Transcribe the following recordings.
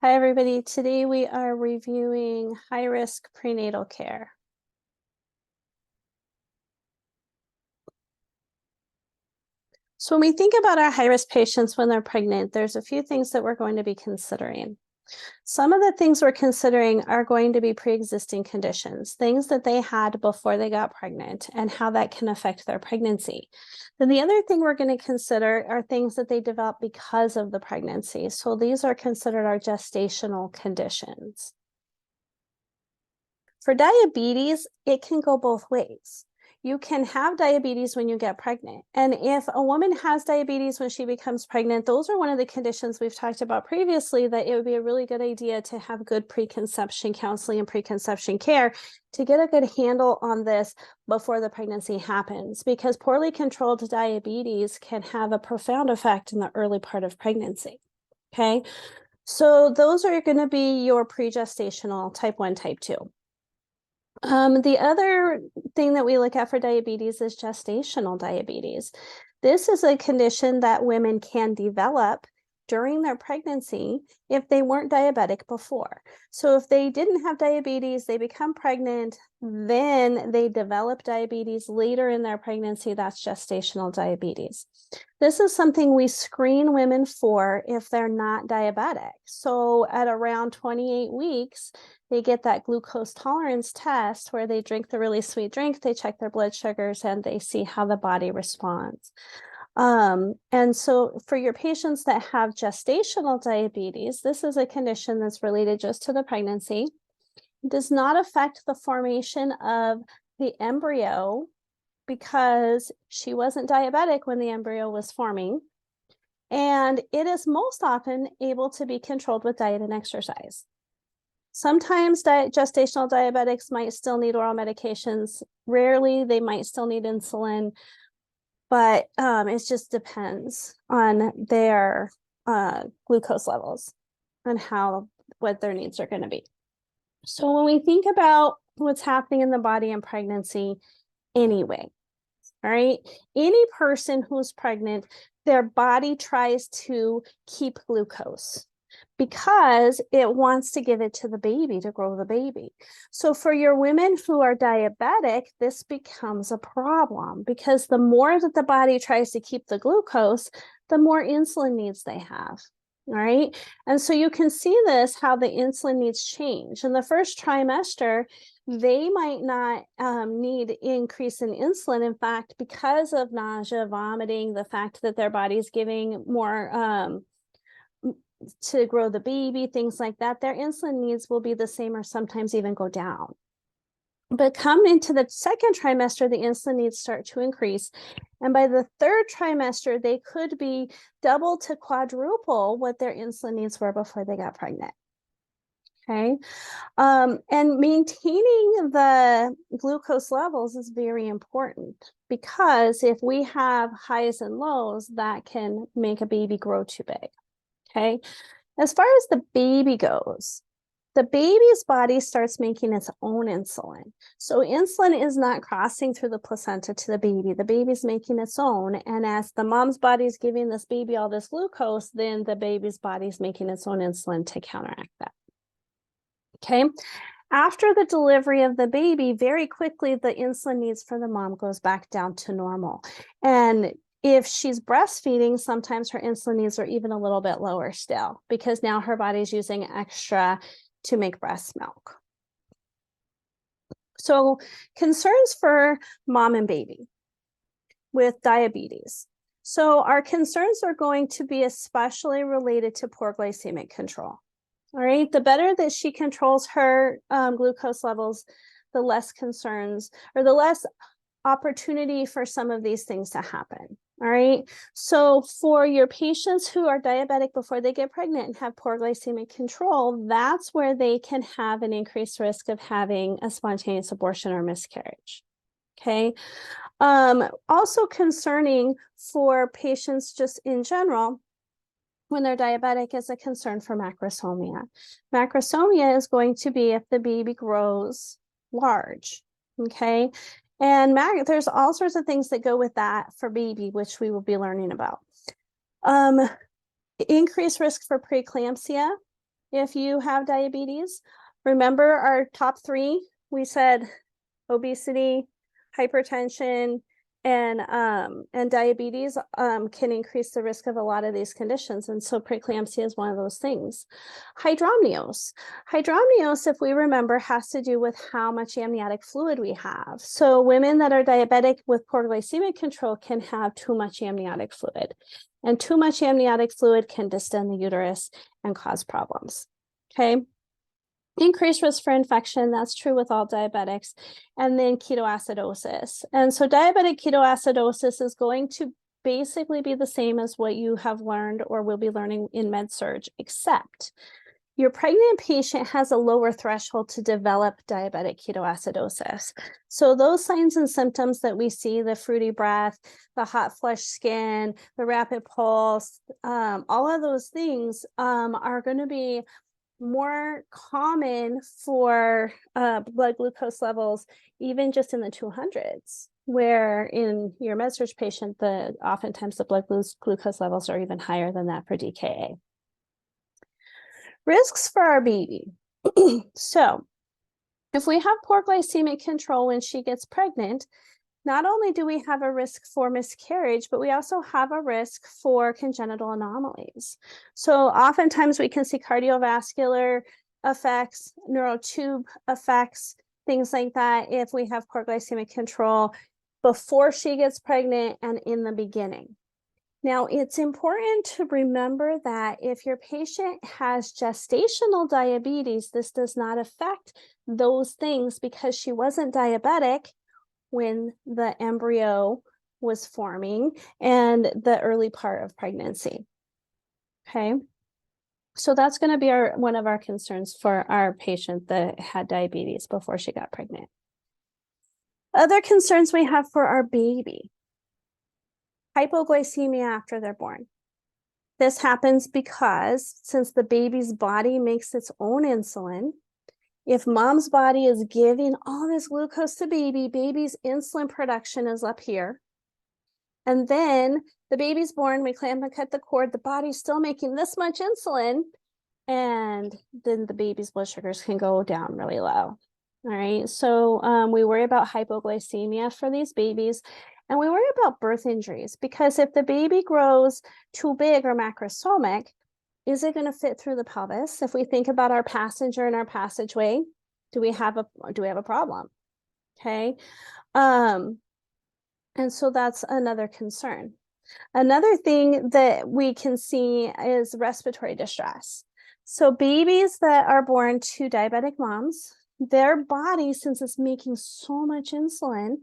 Hi, everybody. Today we are reviewing high-risk prenatal care. So when we think about our high-risk patients when they're pregnant, there's a few things that we're going to be considering. Some of the things we're considering are going to be pre-existing conditions, things that they had before they got pregnant and how that can affect their pregnancy. Then the other thing we're going to consider are things that they develop because of the pregnancy. So these are considered our gestational conditions. For diabetes, it can go both ways. You can have diabetes when you get pregnant. And if a woman has diabetes when she becomes pregnant, those are one of the conditions we've talked about previously, that it would be a really good idea to have good preconception counseling and preconception care to get a good handle on this before the pregnancy happens, because poorly controlled diabetes can have a profound effect in the early part of pregnancy. Okay, so those are going to be your pregestational type 1, type 2. The other thing that we look at for diabetes is gestational diabetes. This is a condition that women can develop during their pregnancy if they weren't diabetic before. So if they didn't have diabetes, they become pregnant, then they develop diabetes later in their pregnancy. That's gestational diabetes. This is something we screen women for if they're not diabetic. So at around 28 weeks, they get that glucose tolerance test where they drink the really sweet drink, they check their blood sugars, and they see how the body responds. And so for your patients that have gestational diabetes, this is a condition that's related just to the pregnancy. It does not affect the formation of the embryo because she wasn't diabetic when the embryo was forming. And it is most often able to be controlled with diet and exercise. Sometimes gestational diabetics might still need oral medications. Rarely, they might still need insulin, but it just depends on their glucose levels and what their needs are going to be. So when we think about what's happening in the body in pregnancy anyway, all right, any person who's pregnant, their body tries to keep glucose because it wants to give it to the baby to grow the baby. So for your women who are diabetic, this becomes a problem because the more that the body tries to keep the glucose, the more insulin needs they have. All right. And so you can see this, how the insulin needs change. In the first trimester, they might not need increase in insulin. In fact, because of nausea, vomiting, the fact that their body's giving more to grow the baby, things like that, their insulin needs will be the same or sometimes even go down. But come into the second trimester, the insulin needs start to increase. And by the third trimester, they could be double to quadruple what their insulin needs were before they got pregnant. Okay. And maintaining the glucose levels is very important, because if we have highs and lows, that can make a baby grow too big. Okay. As far as the baby goes, the baby's body starts making its own insulin. So insulin is not crossing through the placenta to the baby. The baby's making its own. And as the mom's body is giving this baby all this glucose, then the baby's body's making its own insulin to counteract that. Okay. After the delivery of the baby, very quickly, the insulin needs for the mom goes back down to normal. And if she's breastfeeding, sometimes her insulin needs are even a little bit lower still, because now her body's using extra to make breast milk. So concerns for mom and baby with diabetes. So our concerns are going to be especially related to poor glycemic control. All right, the better that she controls her glucose levels, the less concerns or the less opportunity for some of these things to happen. All right, so for your patients who are diabetic before they get pregnant and have poor glycemic control, that's where they can have an increased risk of having a spontaneous abortion or miscarriage. Okay, also concerning for patients just in general when they're diabetic is a concern for macrosomia. Macrosomia is going to be if the baby grows large, okay? And there's all sorts of things that go with that for baby, which we will be learning about. Increased risk for preeclampsia, if you have diabetes. Remember our top three? We said obesity, hypertension, and diabetes can increase the risk of a lot of these conditions. And so preeclampsia is one of those things. Hydramnios. Hydramnios, if we remember, has to do with how much amniotic fluid we have. So women that are diabetic with poor glycemic control can have too much amniotic fluid. And too much amniotic fluid can distend the uterus and cause problems. Okay. Increased risk for infection, that's true with all diabetics, and then ketoacidosis. And so diabetic ketoacidosis is going to basically be the same as what you have learned or will be learning in med-surg, except your pregnant patient has a lower threshold to develop diabetic ketoacidosis. So those signs and symptoms that we see, the fruity breath, the hot flushed skin, the rapid pulse, all of those things are going to be more common for blood glucose levels, even just in the 200s, where in your med-surg patient, oftentimes the blood glucose levels are even higher than that for DKA. Risks for our baby. So if we have poor glycemic control when she gets pregnant, not only do we have a risk for miscarriage, but we also have a risk for congenital anomalies. So oftentimes we can see cardiovascular effects, neurotube effects, things like that if we have poor glycemic control before she gets pregnant and in the beginning. Now, it's important to remember that if your patient has gestational diabetes, this does not affect those things because she wasn't diabetic when the embryo was forming and the early part of pregnancy. Okay. So that's going to be one of our concerns for our patient that had diabetes before she got pregnant. Other concerns we have for our baby: hypoglycemia after they're born. This happens because since the baby's body makes its own insulin, if mom's body is giving all this glucose to baby's insulin production is up here. And then the baby's born, we clamp and cut the cord, the body's still making this much insulin, and then the baby's blood sugars can go down really low. All right, so we worry about hypoglycemia for these babies, and we worry about birth injuries because if the baby grows too big or macrosomic, is it going to fit through the pelvis? If we think about our passenger and our passageway, do we have a problem? Okay. And so that's another concern. Another thing that we can see is respiratory distress. So babies that are born to diabetic moms, their body, since it's making so much insulin,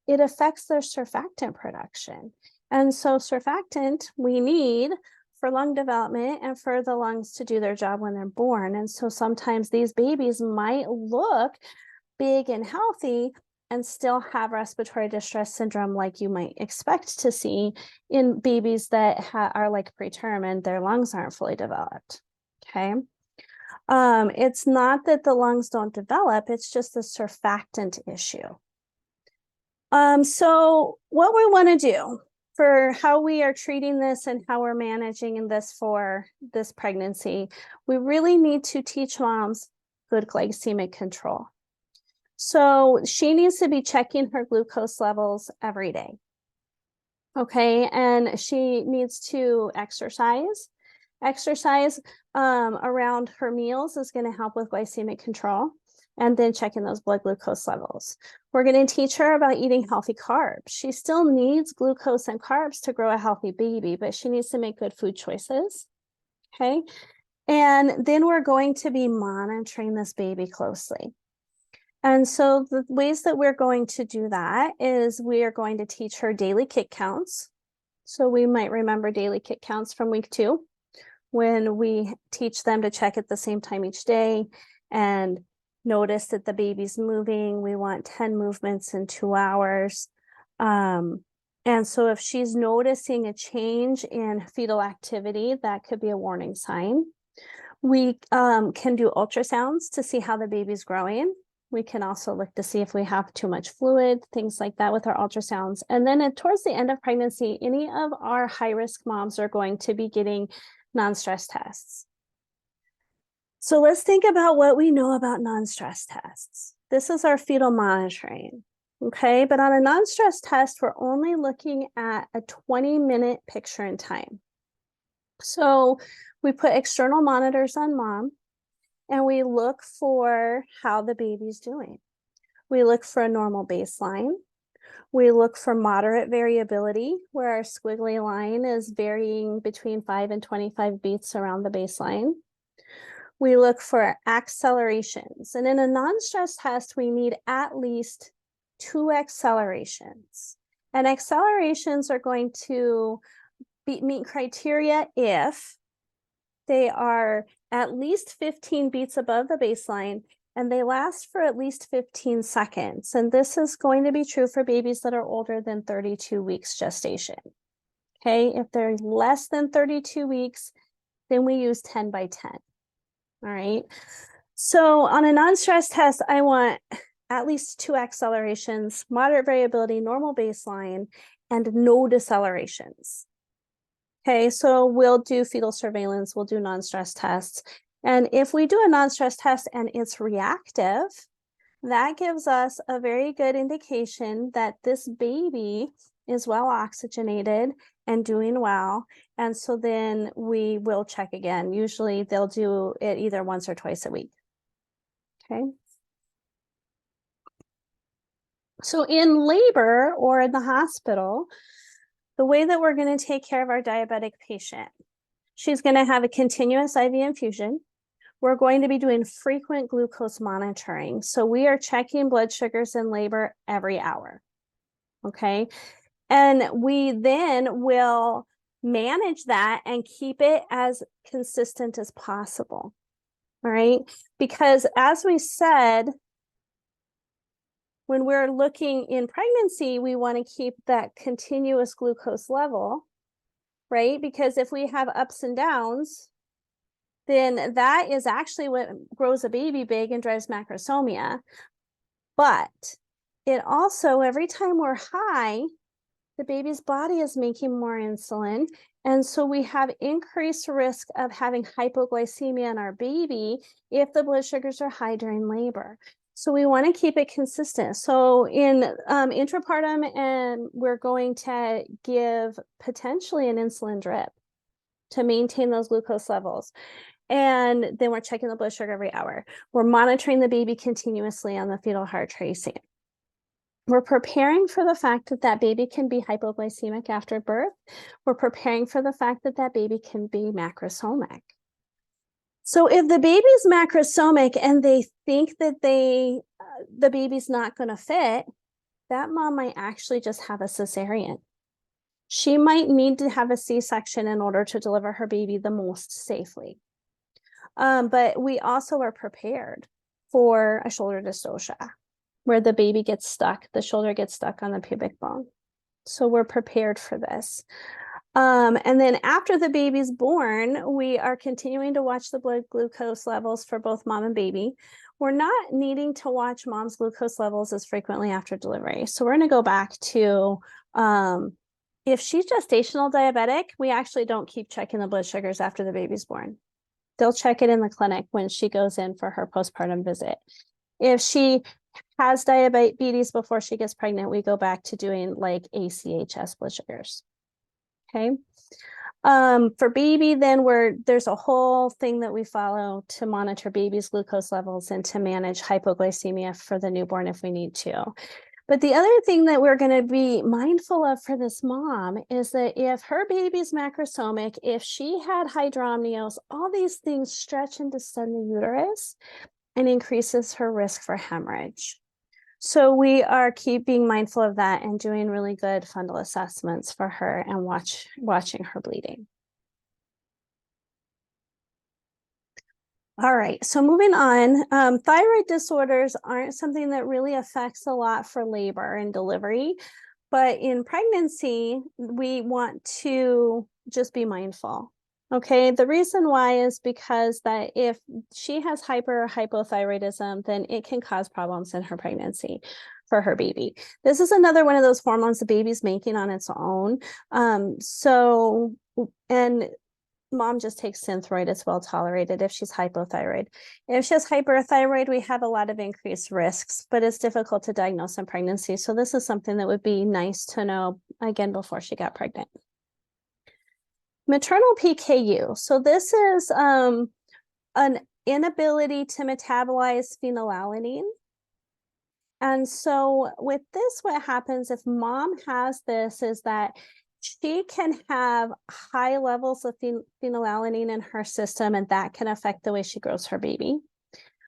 it affects their surfactant production. And so surfactant we need for lung development and for the lungs to do their job when they're born. And so sometimes these babies might look big and healthy and still have respiratory distress syndrome like you might expect to see in babies that are like preterm and their lungs aren't fully developed. Okay. It's not that the lungs don't develop, it's just a surfactant issue. So what we want to do for how we are treating this and how we're managing this for this pregnancy, we really need to teach moms good glycemic control. So she needs to be checking her glucose levels every day. Okay, and she needs to exercise. Exercise around her meals is going to help with glycemic control, and then checking those blood glucose levels. We're going to teach her about eating healthy carbs. She still needs glucose and carbs to grow a healthy baby, but she needs to make good food choices. Okay, and then we're going to be monitoring this baby closely. And so the ways that we're going to do that is we are going to teach her daily kick counts. So we might remember daily kick counts from week 2 when we teach them to check at the same time each day and notice that the baby's moving. We want 10 movements in 2 hours. And so if she's noticing a change in fetal activity, that could be a warning sign. We can do ultrasounds to see how the baby's growing. We can also look to see if we have too much fluid, things like that with our ultrasounds. And then towards the end of pregnancy, any of our high-risk moms are going to be getting non-stress tests. So let's think about what we know about non-stress tests. This is our fetal monitoring, okay? But on a non-stress test, we're only looking at a 20-minute picture in time. So we put external monitors on mom, and we look for how the baby's doing. We look for a normal baseline. We look for moderate variability, where our squiggly line is varying between 5 and 25 beats around the baseline. We look for accelerations. And in a non-stress test, we need at least 2 accelerations. And accelerations are going to meet criteria if they are at least 15 beats above the baseline and they last for at least 15 seconds. And this is going to be true for babies that are older than 32 weeks gestation. Okay, if they're less than 32 weeks, then we use 10 by 10. All right. So on a non-stress test, I want at least 2 accelerations, moderate variability, normal baseline, and no decelerations. Okay, so we'll do fetal surveillance, we'll do non-stress tests. And if we do a non-stress test and it's reactive, that gives us a very good indication that this baby is well oxygenated and doing well. And so then we will check again. Usually they'll do it either once or twice a week. Okay. So in labor or in the hospital, the way that we're going to take care of our diabetic patient, she's going to have a continuous IV infusion. We're going to be doing frequent glucose monitoring. So we are checking blood sugars in labor every hour. Okay. And we then will manage that and keep it as consistent as possible. All right. Because as we said, when we're looking in pregnancy, we want to keep that continuous glucose level, right? Because if we have ups and downs, then that is actually what grows a baby big and drives macrosomia. But it also, every time we're high, the baby's body is making more insulin. And so we have increased risk of having hypoglycemia in our baby if the blood sugars are high during labor. So we want to keep it consistent. So in intrapartum, and we're going to give potentially an insulin drip to maintain those glucose levels. And then we're checking the blood sugar every hour. We're monitoring the baby continuously on the fetal heart tracing. We're preparing for the fact that that baby can be hypoglycemic after birth. We're preparing for the fact that that baby can be macrosomic. So if the baby's macrosomic and they think that the baby's not going to fit, that mom might actually just have a cesarean. She might need to have a C-section in order to deliver her baby the most safely. But we also are prepared for a shoulder dystocia, where the baby gets stuck, the shoulder gets stuck on the pubic bone. So we're prepared for this. And then after the baby's born, we are continuing to watch the blood glucose levels for both mom and baby. We're not needing to watch mom's glucose levels as frequently after delivery. So we're going to go back to, if she's gestational diabetic, we actually don't keep checking the blood sugars after the baby's born. They'll check it in the clinic when she goes in for her postpartum visit. If she has diabetes before she gets pregnant, we go back to doing like ACHS blood sugars. Okay. For baby, then there's a whole thing that we follow to monitor baby's glucose levels and to manage hypoglycemia for the newborn if we need to. But the other thing that we're going to be mindful of for this mom is that if her baby's macrosomic, if she had hydramnios, all these things stretch and distend the uterus and increases her risk for hemorrhage. So we are being mindful of that and doing really good fundal assessments for her and watching her bleeding. All right, so moving on, thyroid disorders aren't something that really affects a lot for labor and delivery, but in pregnancy, we want to just be mindful. Okay, the reason why is because that if she has hyper or hypothyroidism, then it can cause problems in her pregnancy for her baby. This is another one of those hormones the baby's making on its own. And mom just takes Synthroid, it's well tolerated if she's hypothyroid. If she's hyperthyroid, we have a lot of increased risks, but it's difficult to diagnose in pregnancy. So this is something that would be nice to know, again, before she got pregnant. Maternal PKU. So this is an inability to metabolize phenylalanine. And so with this, what happens if mom has this is that she can have high levels of phenylalanine in her system, and that can affect the way she grows her baby.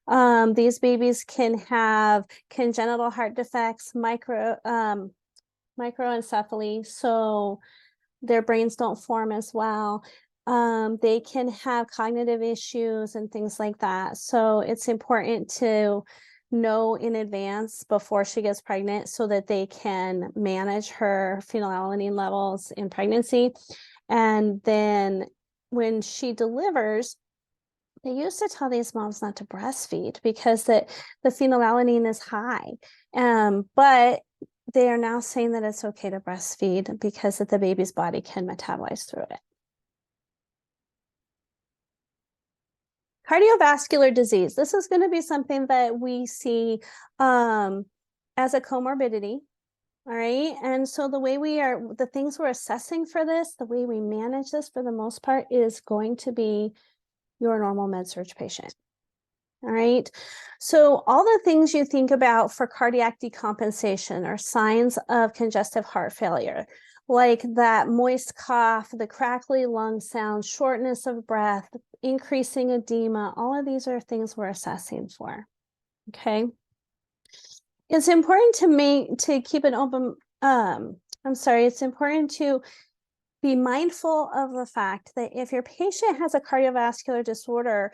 These babies can have congenital heart defects, microencephaly, so their brains don't form as well. They can have cognitive issues and things like that. So it's important to know in advance before she gets pregnant so that they can manage her phenylalanine levels in pregnancy. And then when she delivers, they used to tell these moms not to breastfeed because the phenylalanine is high. But they are now saying that it's okay to breastfeed because that the baby's body can metabolize through it. Cardiovascular disease. This is going to be something that we see as a comorbidity. All right. And so the things we're assessing for this, the way we manage this for the most part is going to be your normal med-surg patient. All right. So all the things you think about for cardiac decompensation are signs of congestive heart failure, like that moist cough, the crackly lung sound, shortness of breath, increasing edema. All of these are things we're assessing for. Okay. It's important to keep an open, it's important to be mindful of the fact that if your patient has a cardiovascular disorder,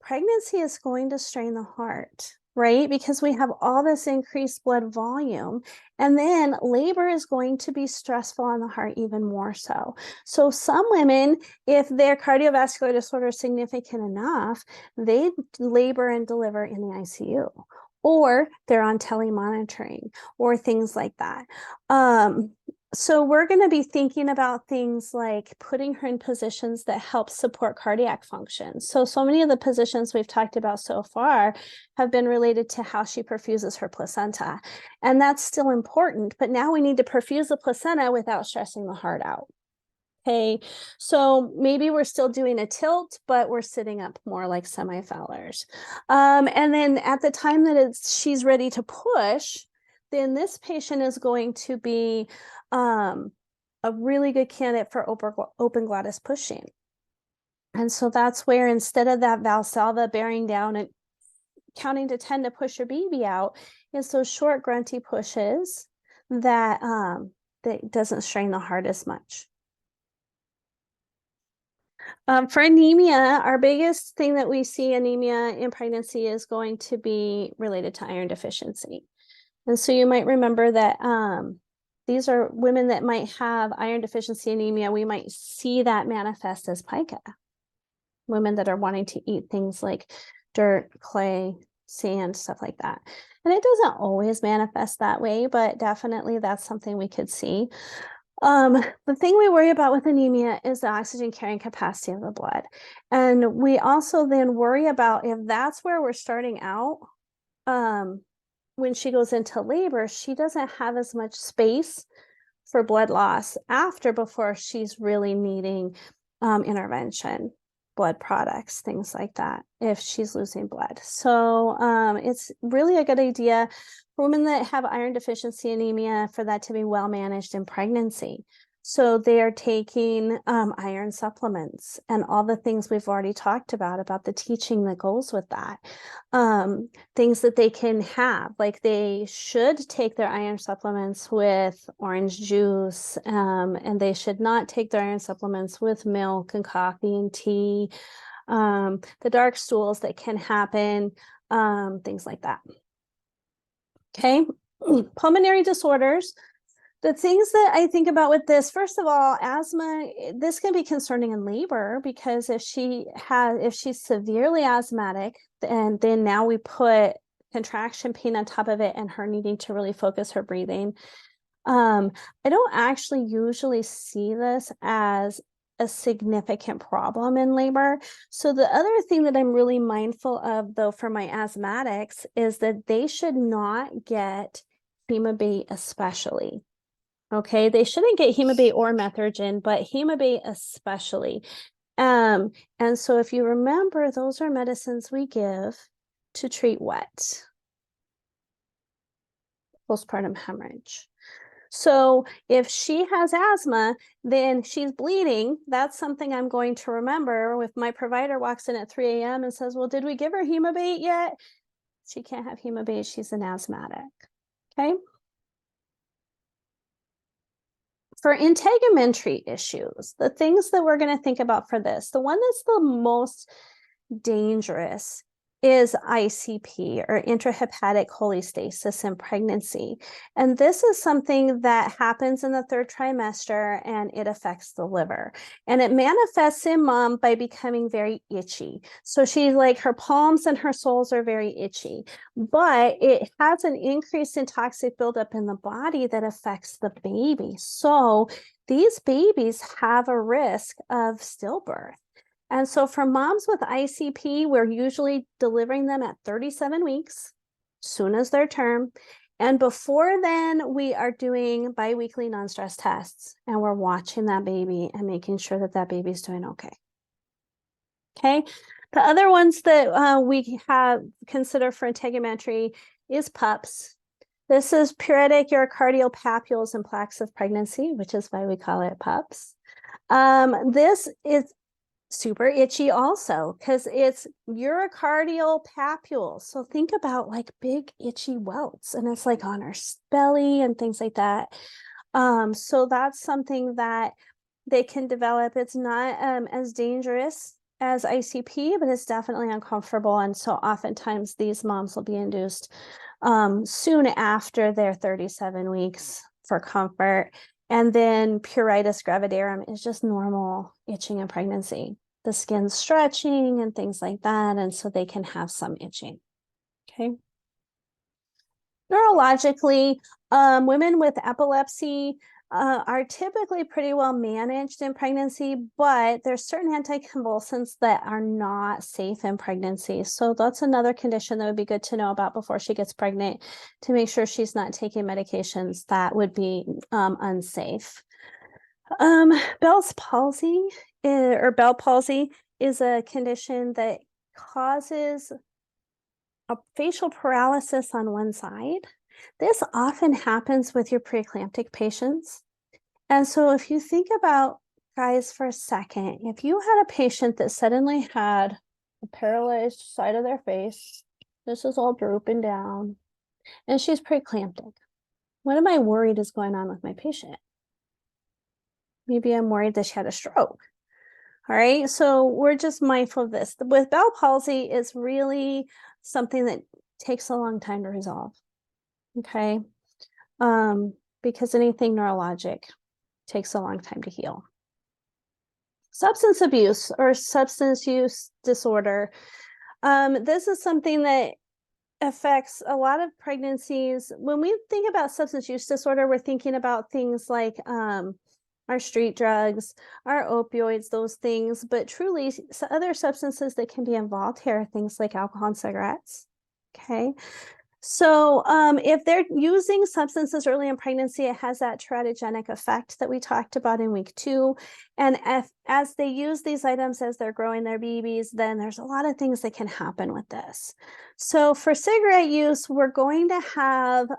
pregnancy is going to strain the heart, right? Because we have all this increased blood volume, and then labor is going to be stressful on the heart even more so. So some women, if their cardiovascular disorder is significant enough, they labor and deliver in the ICU, or they're on telemonitoring or things like that. So we're going to be thinking about things like putting her in positions that help support cardiac function. So many of the positions we've talked about so far have been related to how she perfuses her placenta. And that's still important, but now we need to perfuse the placenta without stressing the heart out. Okay, so maybe we're still doing a tilt, but we're sitting up more like semi-Fowlers. And then at the time that she's ready to push, then this patient is going to be a really good candidate for open glottis pushing. And so that's where instead of that Valsalva bearing down and counting to 10 to push your baby out, it's those short grunty pushes that doesn't strain the heart as much. For anemia, our biggest thing that we see anemia in pregnancy is going to be related to iron deficiency. And so you might remember that these are women that might have iron deficiency anemia. We might see that manifest as pica. Women that are wanting to eat things like dirt, clay, sand, stuff like that. And it doesn't always manifest that way, but definitely that's something we could see. The thing we worry about with anemia is the oxygen carrying capacity of the blood. And we also then worry about if that's where we're starting out, when she goes into labor, she doesn't have as much space for blood loss before she's really needing intervention, blood products, things like that, if she's losing blood. So it's really a good idea for women that have iron deficiency anemia for that to be well managed in pregnancy. So they are taking iron supplements and all the things we've already talked about the teaching that goes with that. Things that they can have, like they should take their iron supplements with orange juice, and they should not take their iron supplements with milk and coffee and tea. The dark stools that can happen, things like that. Okay, pulmonary disorders. The things that I think about with this, first of all, asthma, this can be concerning in labor because if she's severely asthmatic, and then now we put contraction pain on top of it and her needing to really focus her breathing. I don't actually usually see this as a significant problem in labor. So the other thing that I'm really mindful of, though, for my asthmatics is that they should not get Hemabate especially. Okay, they shouldn't get Hemabate or Methergin, but Hemabate especially. And so if you remember, those are medicines we give to treat wet, postpartum hemorrhage. So if she has asthma, then she's bleeding. That's something I'm going to remember. If my provider walks in at 3 a.m. and says, well, did we give her Hemabate yet? She can't have Hemabate. She's an asthmatic. Okay. For integumentary issues, the things that we're going to think about for this, the one that's the most dangerous is ICP, or intrahepatic cholestasis in pregnancy. And this is something that happens in the third trimester, and it affects the liver. And it manifests in mom by becoming very itchy. So she's like, her palms and her soles are very itchy, but it has an increase in toxic buildup in the body that affects the baby. So these babies have a risk of stillbirth. And so for moms with ICP, we're usually delivering them at 37 weeks, soon as their term. And before then, we are doing biweekly non-stress tests, and we're watching that baby and making sure that that baby's doing okay. Okay. The other ones that we have consider for integumentary is PUPS. This is pruritic urocardial papules and plaques of pregnancy, which is why we call it PUPS. This is super itchy also because it's urocardial papules. So think about like big itchy welts, and it's like on our belly and things like that. So that's something that they can develop. It's not as dangerous as ICP, but it's definitely uncomfortable. And so oftentimes these moms will be induced soon after their 37 weeks for comfort. And then pruritus gravidarum is just normal itching in pregnancy. The skin's stretching and things like that. And so they can have some itching. Okay. Neurologically, women with epilepsy are typically pretty well managed in pregnancy, but there's certain anticonvulsants that are not safe in pregnancy. So that's another condition that would be good to know about before she gets pregnant, to make sure she's not taking medications that would be unsafe. Bell's palsy or Bell palsy is a condition that causes a facial paralysis on one side. This often happens with your preeclamptic patients. And so if you think about, guys, for a second, if you had a patient that suddenly had a paralyzed side of their face, this is all drooping down, and she's preeclamptic, what am I worried is going on with my patient? Maybe I'm worried that she had a stroke. All right, so we're just mindful of this. With Bell palsy, it's really something that takes a long time to resolve. Okay, because anything neurologic takes a long time to heal. Substance abuse or substance use disorder. This is something that affects a lot of pregnancies. When we think about substance use disorder, we're thinking about things like our street drugs, our opioids, those things, but truly other substances that can be involved here are things like alcohol and cigarettes. Okay. So if they're using substances early in pregnancy, it has that teratogenic effect that we talked about in week 2. And as they use these items as they're growing their babies, then there's a lot of things that can happen with this. So for cigarette use, we're going to have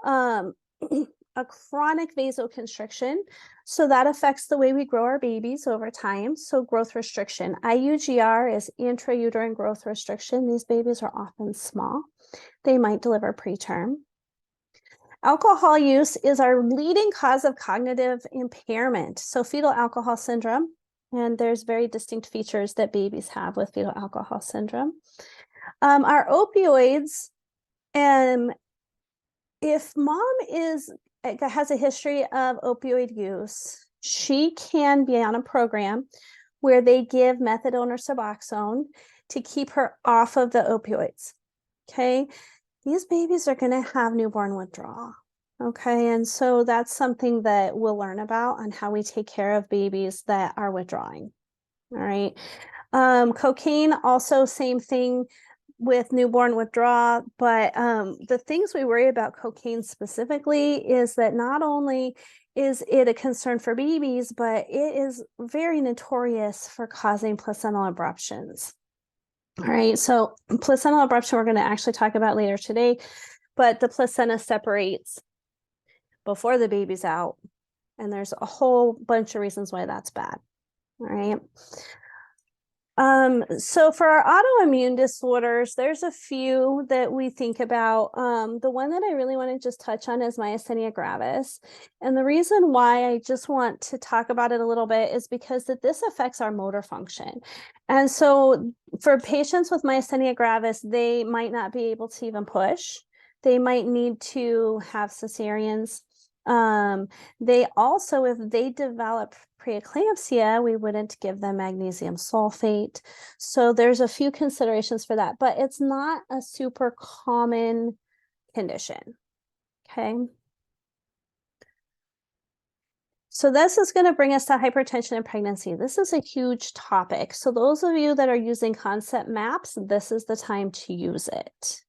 a chronic vasoconstriction. So that affects the way we grow our babies over time. So growth restriction. IUGR is intrauterine growth restriction. These babies are often small. They might deliver preterm. Alcohol use is our leading cause of cognitive impairment. So fetal alcohol syndrome, and there's very distinct features that babies have with fetal alcohol syndrome. Our opioids, if mom has a history of opioid use, she can be on a program where they give methadone or Suboxone to keep her off of the opioids. Okay, these babies are going to have newborn withdrawal. Okay, and so that's something that we'll learn about on how we take care of babies that are withdrawing. All right. Cocaine, also same thing with newborn withdrawal, but the things we worry about cocaine specifically is that not only is it a concern for babies, but it is very notorious for causing placental abruptions. All right, so placental abruption we're going to actually talk about later today, but the placenta separates before the baby's out, and there's a whole bunch of reasons why that's bad. All right. So for our autoimmune disorders, there's a few that we think about. The one that I really want to just touch on is myasthenia gravis. And the reason why I just want to talk about it a little bit is because that this affects our motor function. And so for patients with myasthenia gravis, they might not be able to even push. They might need to have cesareans. They also, if they develop preeclampsia, we wouldn't give them magnesium sulfate. So there's a few considerations for that, but it's not a super common condition. Okay. So this is going to bring us to hypertension in pregnancy. This is a huge topic. So those of you that are using concept maps, this is the time to use it.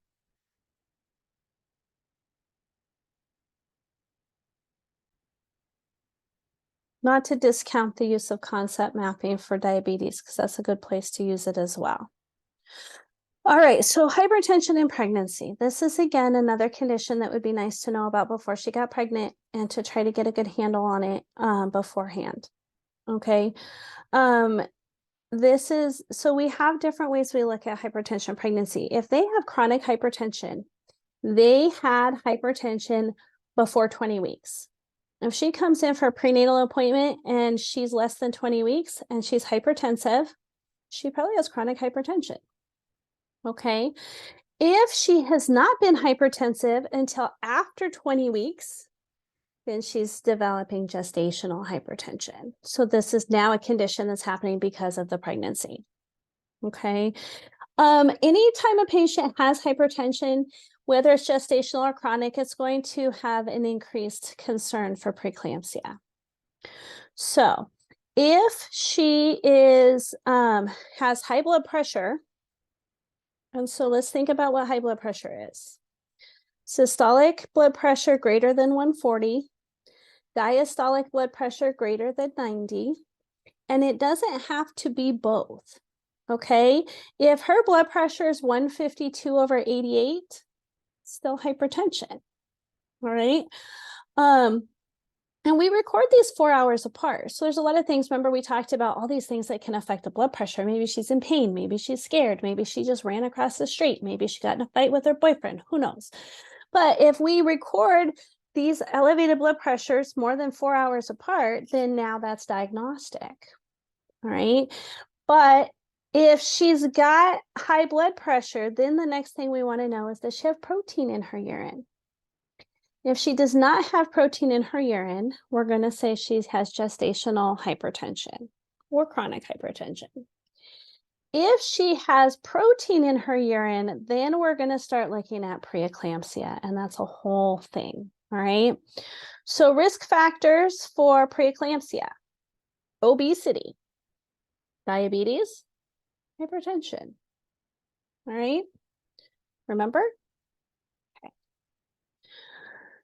Not to discount the use of concept mapping for diabetes, because that's a good place to use it as well. All right, so hypertension in pregnancy. This is, again, another condition that would be nice to know about before she got pregnant and to try to get a good handle on it beforehand. Okay. So we have different ways we look at hypertension in pregnancy. If they have chronic hypertension, they had hypertension before 20 weeks. If she comes in for a prenatal appointment and she's less than 20 weeks and she's hypertensive, she probably has chronic hypertension. Okay. If she has not been hypertensive until after 20 weeks, then she's developing gestational hypertension. So this is now a condition that's happening because of the pregnancy. Okay. Anytime a patient has hypertension, whether it's gestational or chronic, it's going to have an increased concern for preeclampsia. So if she has high blood pressure, and so let's think about what high blood pressure is. Systolic blood pressure greater than 140, diastolic blood pressure greater than 90, and it doesn't have to be both. Okay, if her blood pressure is 152/88, still hypertension. All right. And we record these 4 hours apart. So there's a lot of things. Remember, we talked about all these things that can affect the blood pressure. Maybe she's in pain. Maybe she's scared. Maybe she just ran across the street. Maybe she got in a fight with her boyfriend. Who knows? But if we record these elevated blood pressures more than 4 hours apart, then now that's diagnostic. All right. But if she's got high blood pressure, then the next thing we want to know is, does she have protein in her urine? If she does not have protein in her urine, we're going to say she has gestational hypertension or chronic hypertension. If she has protein in her urine, then we're going to start looking at preeclampsia, and that's a whole thing. All right. So risk factors for preeclampsia: obesity, diabetes, hypertension. All right. Remember?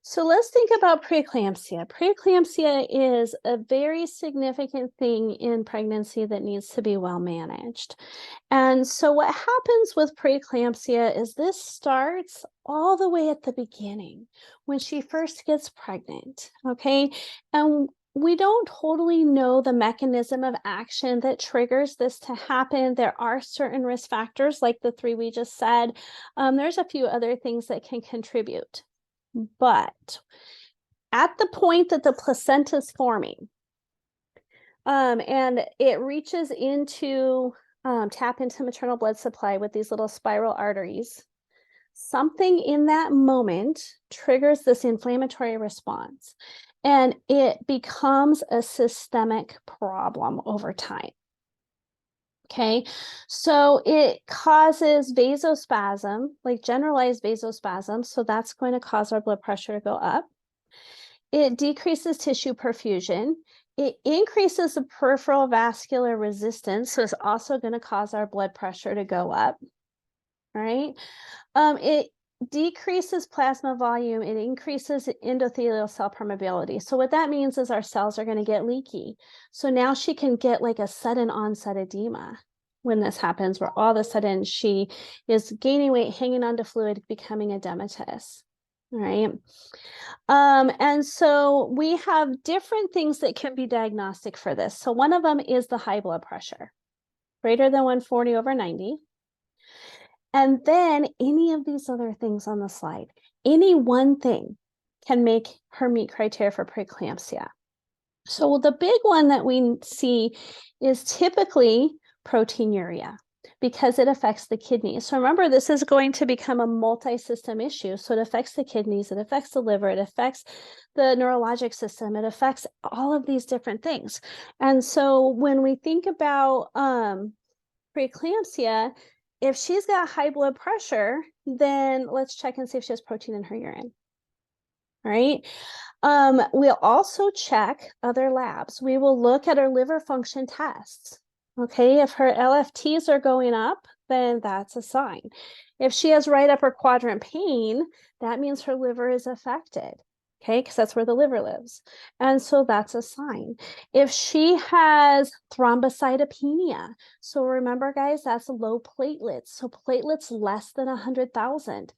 So let's think about preeclampsia. Preeclampsia is a very significant thing in pregnancy that needs to be well managed. And so what happens with preeclampsia is this starts all the way at the beginning when she first gets pregnant, okay? And we don't totally know the mechanism of action that triggers this to happen. There are certain risk factors like the 3 we just said. There's a few other things that can contribute. But at the point that the placenta is forming, and it reaches into tap into maternal blood supply with these little spiral arteries, something in that moment triggers this inflammatory response, and it becomes a systemic problem over time. Okay, so it causes vasospasm, like generalized vasospasm. So that's going to cause our blood pressure to go up. It decreases tissue perfusion. It increases the peripheral vascular resistance, so it's also going to cause our blood pressure to go up. All right. It decreases plasma volume. It increases endothelial cell permeability. So what that means is our cells are going to get leaky. So now she can get like a sudden onset edema when this happens, where all of a sudden she is gaining weight, hanging on to fluid, becoming edematous. All right. And so we have different things that can be diagnostic for this. So one of them is the high blood pressure, greater than 140/90. And then any of these other things on the slide, any one thing can make her meet criteria for preeclampsia. So the big one that we see is typically proteinuria because it affects the kidneys. So remember, this is going to become a multi-system issue. So it affects the kidneys, it affects the liver, it affects the neurologic system, it affects all of these different things. And so when we think about preeclampsia, if she's got high blood pressure, then let's check and see if she has protein in her urine. All right. We'll also check other labs. We will look at her liver function tests. Okay, if her LFTs are going up, then that's a sign. If she has right upper quadrant pain, that means her liver is affected. Okay, because that's where the liver lives. And so that's a sign. If she has thrombocytopenia, so remember, guys, that's low platelets. So platelets less than 100,000.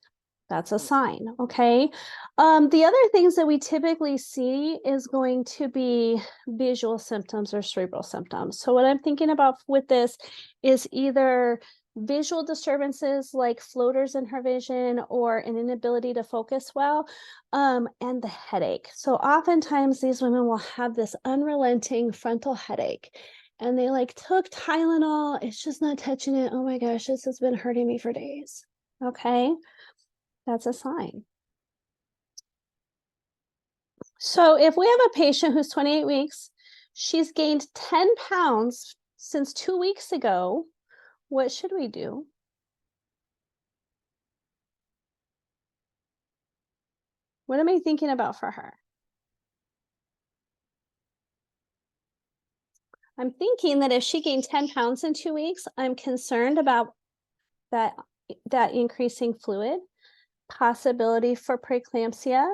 That's a sign, okay? The other things that we typically see is going to be visual symptoms or cerebral symptoms. So what I'm thinking about with this is either visual disturbances like floaters in her vision or an inability to focus well, and the headache. So oftentimes these women will have this unrelenting frontal headache and they like took Tylenol, it's just not touching it. Oh my gosh, this has been hurting me for days, okay? That's a sign. So if we have a patient who's 28 weeks, she's gained 10 pounds since 2 weeks ago, what should we do? What am I thinking about for her? I'm thinking that if she gained 10 pounds in 2 weeks, I'm concerned about that increasing fluid, possibility for preeclampsia.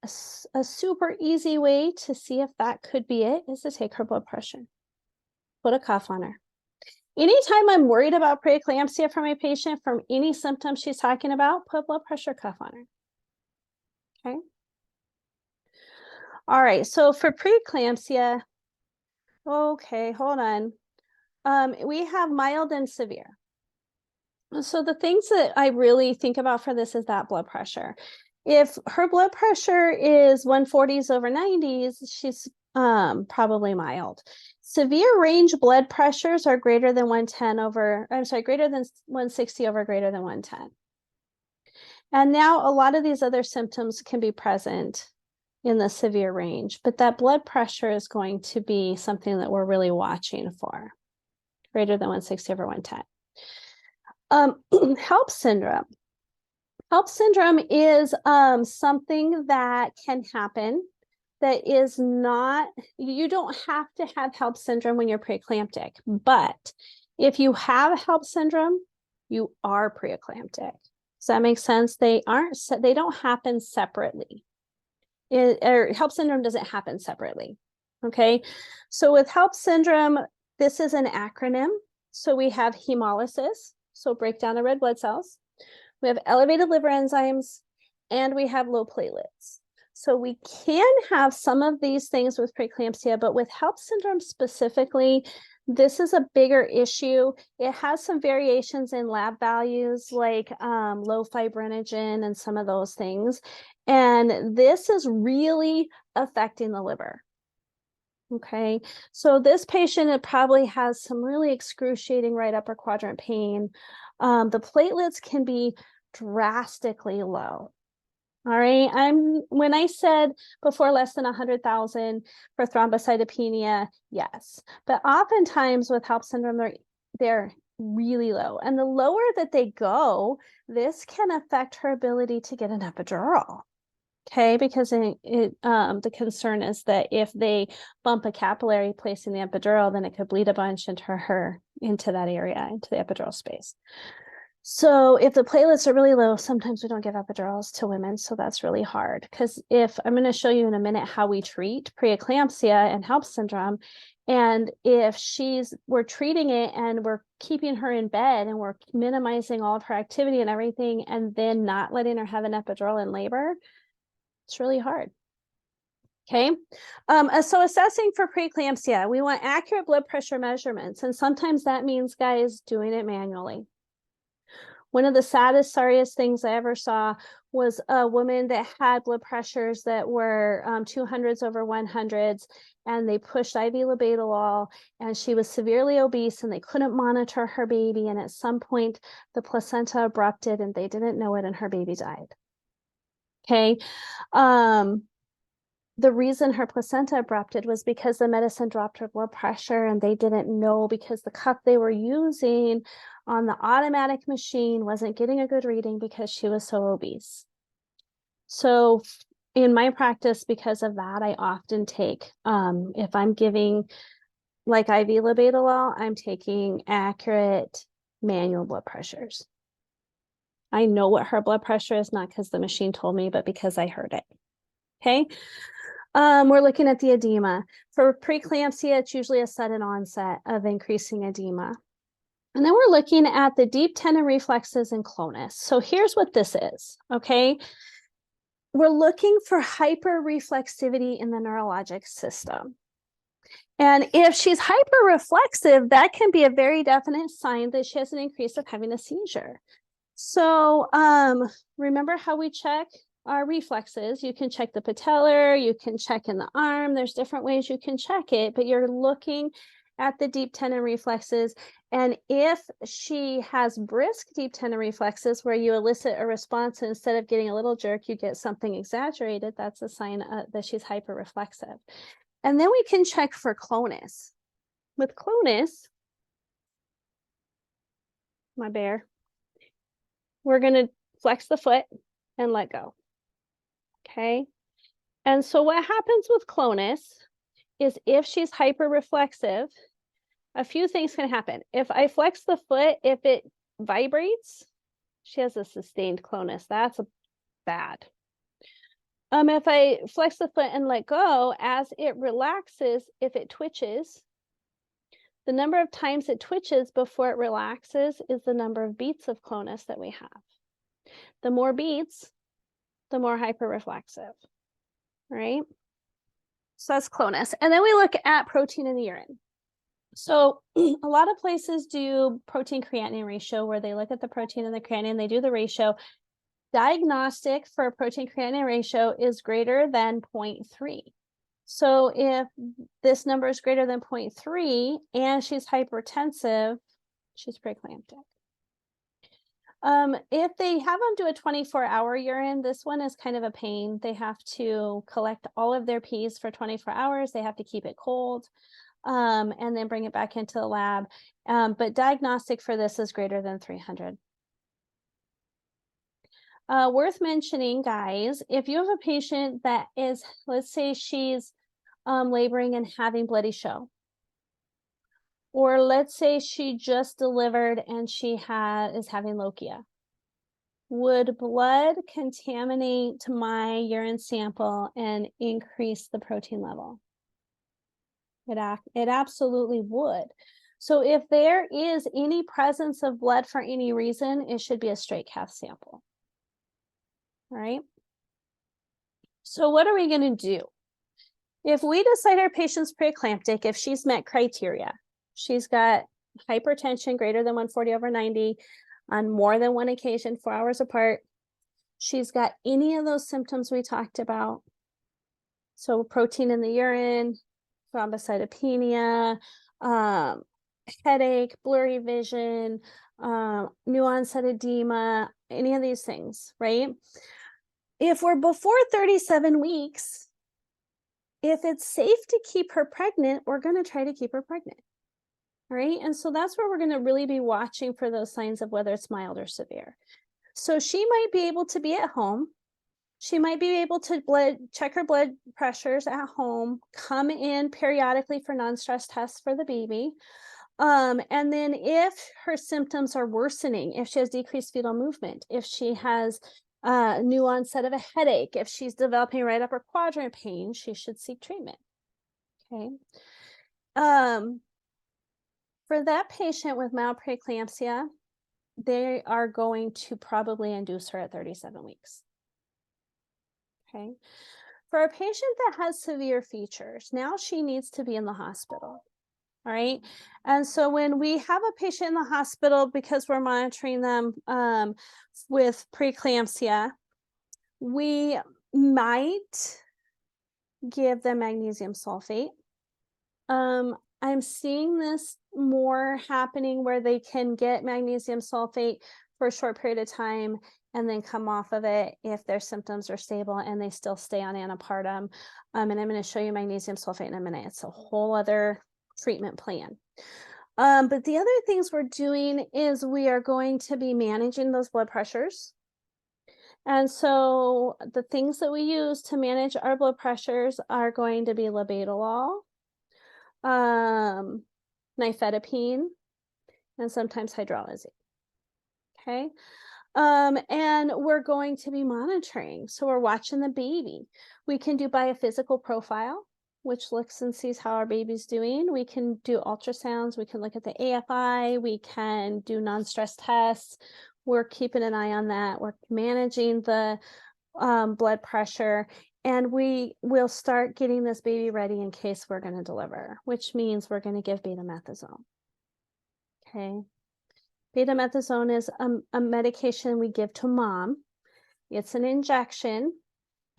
A super easy way to see if that could be it is to take her blood pressure. Put a cuff on her. Anytime I'm worried about preeclampsia for my patient from any symptoms she's talking about, put blood pressure cuff on her. Okay. All right. So for preeclampsia, okay, hold on. We have mild and severe. So the things that I really think about for this is that blood pressure. If her blood pressure is 140/90s, she's probably mild. Severe range blood pressures are greater than 110/, greater than 160/, greater than 110. And now a lot of these other symptoms can be present in the severe range, but that blood pressure is going to be something that we're really watching for, greater than 160/110. HELLP syndrome. HELLP syndrome is something that can happen that is not, you don't have to have HELLP syndrome when you're preeclamptic, but if you have HELLP syndrome, you are preeclamptic. Does that make sense? They don't happen separately. HELLP syndrome doesn't happen separately. Okay. So with HELLP syndrome, this is an acronym. So we have hemolysis, so break down the red blood cells. We have elevated liver enzymes, and we have low platelets. So we can have some of these things with preeclampsia, but with HELLP syndrome specifically, this is a bigger issue. It has some variations in lab values like low fibrinogen and some of those things. And this is really affecting the liver. Okay, so this patient, it probably has some really excruciating right upper quadrant pain. The platelets can be drastically low. All right, when I said before less than 100,000 for thrombocytopenia, yes, but oftentimes with HELLP syndrome, they're really low, and the lower that they go, this can affect her ability to get an epidural. Okay, because the concern is that if they bump a capillary placing the epidural, then it could bleed a bunch into that area, into the epidural space. So if the platelets are really low, sometimes we don't give epidurals to women. So that's really hard, because if I'm going to show you in a minute how we treat preeclampsia and HELLP syndrome. And if we're treating it and we're keeping her in bed and we're minimizing all of her activity and everything, and then not letting her have an epidural in labor, it's really hard. Okay. So assessing for preeclampsia, we want accurate blood pressure measurements. And sometimes that means, guys, doing it manually. One of the saddest, sorriest things I ever saw was a woman that had blood pressures that were 200s over 100s, and they pushed IV labetalol, and she was severely obese, and they couldn't monitor her baby. And at some point, the placenta abrupted, and they didn't know it, and her baby died. Okay. The reason her placenta abrupted was because the medicine dropped her blood pressure, and they didn't know, because the cuff they were using on the automatic machine wasn't getting a good reading because she was so obese. So in my practice, because of that, I often take, if I'm giving like IV labetalol, I'm taking accurate manual blood pressures. I know what her blood pressure is, not because the machine told me, but because I heard it. Okay. We're looking at the edema. For preeclampsia, it's usually a sudden onset of increasing edema. And then we're looking at the deep tendon reflexes and clonus. So here's what this is, okay? We're looking for hyperreflexivity in the neurologic system. And if she's hyperreflexive, that can be a very definite sign that she has an increase of having a seizure. So remember how we check our reflexes? You can check the patellar, you can check in the arm. There's different ways you can check it, but you're looking at the deep tendon reflexes. And if she has brisk deep tendon reflexes where you elicit a response, and instead of getting a little jerk, you get something exaggerated, that's a sign that she's hyperreflexive. And then we can check for clonus. With clonus, my bear, we're going to flex the foot and let go. Okay. And so what happens with clonus is, if she's hyperreflexive, a few things can happen. If I flex the foot, if it vibrates, she has a sustained clonus. That's bad. If I flex the foot and let go, as it relaxes, if it twitches, the number of times it twitches before it relaxes is the number of beats of clonus that we have. The more beats, the more hyperreflexive, right? So that's clonus. And then we look at protein in the urine. So a lot of places do protein creatinine ratio, where they look at the protein and the creatinine, they do the ratio. Diagnostic for a protein creatinine ratio is greater than 0.3. So if this number is greater than 0.3 and she's hypertensive, she's preeclamptic. If they have them do a 24-hour urine, this one is kind of a pain. They have to collect all of their pees for 24 hours. They have to keep it cold, and then bring it back into the lab. But diagnostic for this is greater than 300. Worth mentioning, guys, if you have a patient that is, let's say she's laboring and having bloody show, or let's say she just delivered and she is having lochia, would blood contaminate my urine sample and increase the protein level? It absolutely would. So if there is any presence of blood for any reason, it should be a straight cath sample. All right. So what are we going to do? If we decide our patient's preeclamptic, if she's met criteria, she's got hypertension greater than 140/90 on more than one occasion, 4 hours apart, she's got any of those symptoms we talked about, so protein in the urine, thrombocytopenia, headache, blurry vision, new onset edema, any of these things, right? If we're before 37 weeks, if it's safe to keep her pregnant, we're going to try to keep her pregnant. All right. And so that's where we're going to really be watching for those signs of whether it's mild or severe. So she might be able to be at home. She might be able to check her blood pressures at home, come in periodically for non-stress tests for the baby. And then if her symptoms are worsening, if she has decreased fetal movement, if she has new onset of a headache, if she's developing right upper quadrant pain, she should seek treatment. Okay. Um, for that patient with mild preeclampsia, they are going to probably induce her at 37 weeks. Okay. For a patient that has severe features, now she needs to be in the hospital. All right. And so when we have a patient in the hospital because we're monitoring them with preeclampsia, we might give them magnesium sulfate. I'm seeing this more happening where they can get magnesium sulfate for a short period of time and then come off of it if their symptoms are stable and they still stay on antepartum. And I'm going to show you magnesium sulfate in a minute. It's a whole other treatment plan. But the other things we're doing is we are going to be managing those blood pressures. And so the things that we use to manage our blood pressures are going to be labetalol, nifedipine, and sometimes hydralazine. Okay. And we're going to be monitoring. So we're watching the baby. We can do biophysical profile, which looks and sees how our baby's doing. We can do ultrasounds. We can look at the AFI. We can do non-stress tests. We're keeping an eye on that. We're managing the blood pressure. And we will start getting this baby ready in case we're going to deliver, which means we're going to give betamethasone. Okay. Betamethasone is a medication we give to mom. It's an injection,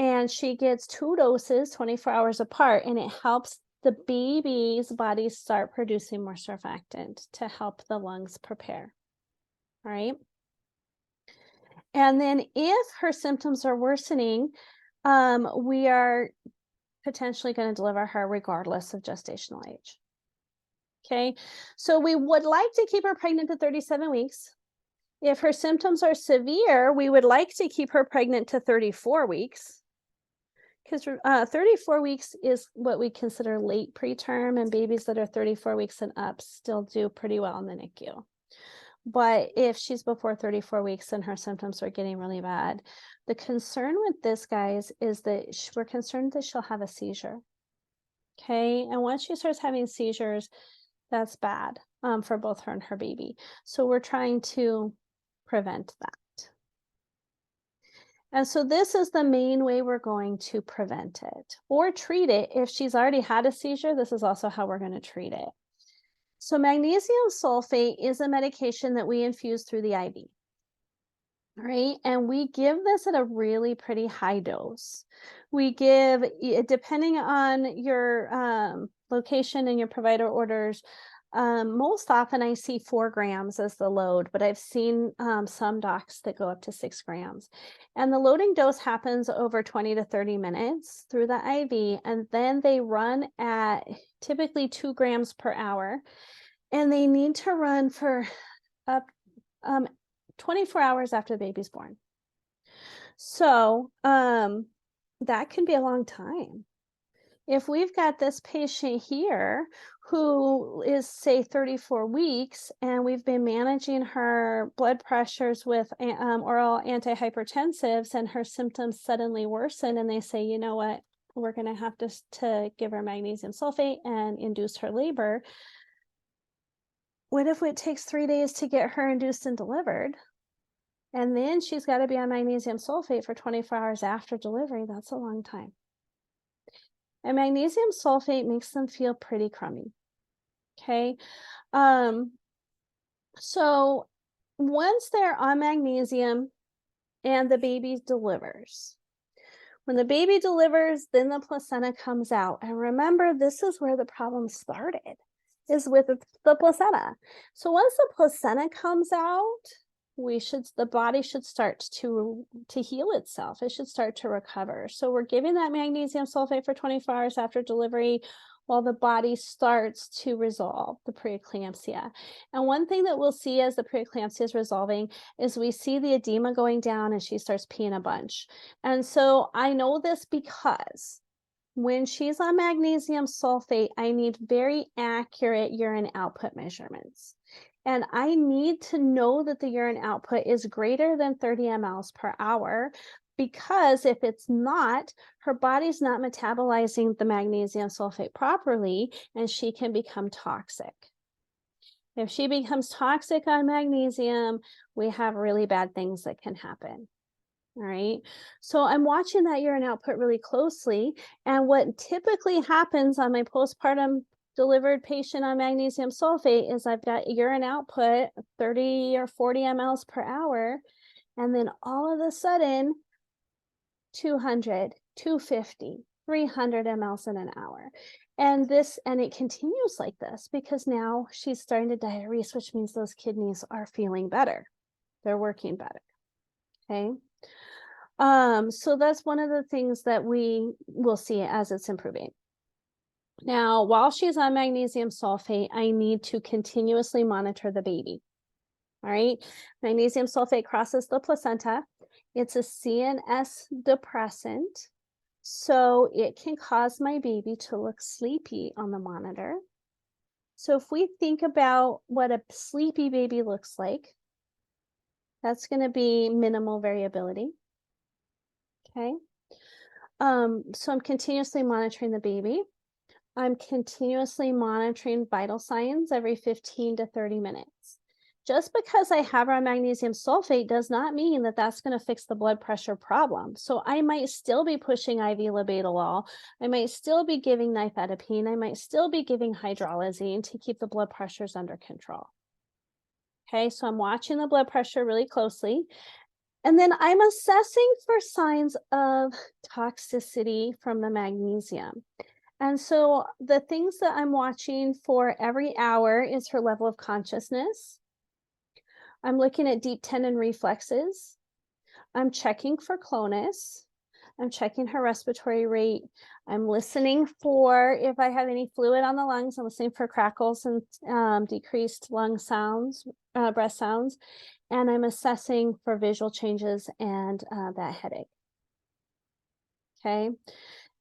and she gets 2 doses 24 hours apart, and it helps the baby's body start producing more surfactant to help the lungs prepare. All right. And then if her symptoms are worsening, we are potentially going to deliver her regardless of gestational age. Okay, so we would like to keep her pregnant to 37 weeks. If her symptoms are severe, we would like to keep her pregnant to 34 weeks. Because 34 weeks is what we consider late preterm, and babies that are 34 weeks and up still do pretty well in the NICU. But if she's before 34 weeks and her symptoms are getting really bad, the concern with this, guys, is that we're concerned that she'll have a seizure. Okay, and once she starts having seizures, that's bad for both her and her baby. So we're trying to prevent that. And so this is the main way we're going to prevent it or treat it. If she's already had a seizure, this is also how we're going to treat it. So magnesium sulfate is a medication that we infuse through the IV. All right, and we give this at a really pretty high dose. We give, depending on your location and your provider orders, most often I see 4 grams as the load, but I've seen some docs that go up to 6 grams. And the loading dose happens over 20 to 30 minutes through the IV, and then they run at typically 2 grams per hour, and they need to run for up 24 hours after the baby's born. So that can be a long time. If we've got this patient here who is, say, 34 weeks, and we've been managing her blood pressures with oral antihypertensives, and her symptoms suddenly worsen, and they say, you know what, we're going to have to give her magnesium sulfate and induce her labor. What if it takes 3 days to get her induced and delivered? And then she's got to be on magnesium sulfate for 24 hours after delivery. That's a long time. And magnesium sulfate makes them feel pretty crummy. Okay. So once they're on magnesium and the baby delivers, when the baby delivers, then the placenta comes out. And remember, this is where the problem started, is with the placenta. So once the placenta comes out, the body should start to heal itself. It should start to recover. So we're giving that magnesium sulfate for 24 hours after delivery. while the body starts to resolve the preeclampsia. And one thing that we'll see as the preeclampsia is resolving is we see the edema going down and she starts peeing a bunch. And so I know this because when she's on magnesium sulfate, I need very accurate urine output measurements. And I need to know that the urine output is greater than 30 mLs per hour, because if it's not, her body's not metabolizing the magnesium sulfate properly and she can become toxic. If she becomes toxic on magnesium, we have really bad things that can happen. All right. So I'm watching that urine output really closely. And what typically happens on my postpartum delivered patient on magnesium sulfate is I've got urine output 30 or 40 mLs per hour. And then all of a sudden, 200, 250, 300 mLs in an hour. And it continues like this because now she's starting to diurese, which means those kidneys are feeling better. They're working better. Okay. So that's one of the things that we will see as it's improving. Now, while she's on magnesium sulfate, I need to continuously monitor the baby. All right. Magnesium sulfate crosses the placenta. It's a CNS depressant, so it can cause my baby to look sleepy on the monitor. So if we think about what a sleepy baby looks like, that's going to be minimal variability. Okay. So I'm continuously monitoring the baby. I'm continuously monitoring vital signs every 15 to 30 minutes. Just because I have her on magnesium sulfate does not mean that that's going to fix the blood pressure problem. So I might still be pushing IV labetalol. I might still be giving nifedipine. I might still be giving hydralazine to keep the blood pressures under control. Okay, so I'm watching the blood pressure really closely. And then I'm assessing for signs of toxicity from the magnesium. And so the things that I'm watching for every hour is her level of consciousness. I'm looking at deep tendon reflexes. I'm checking for clonus. I'm checking her respiratory rate. I'm listening for if I have any fluid on the lungs. I'm listening for crackles and decreased lung sounds, breath sounds. And I'm assessing for visual changes and that headache. Okay.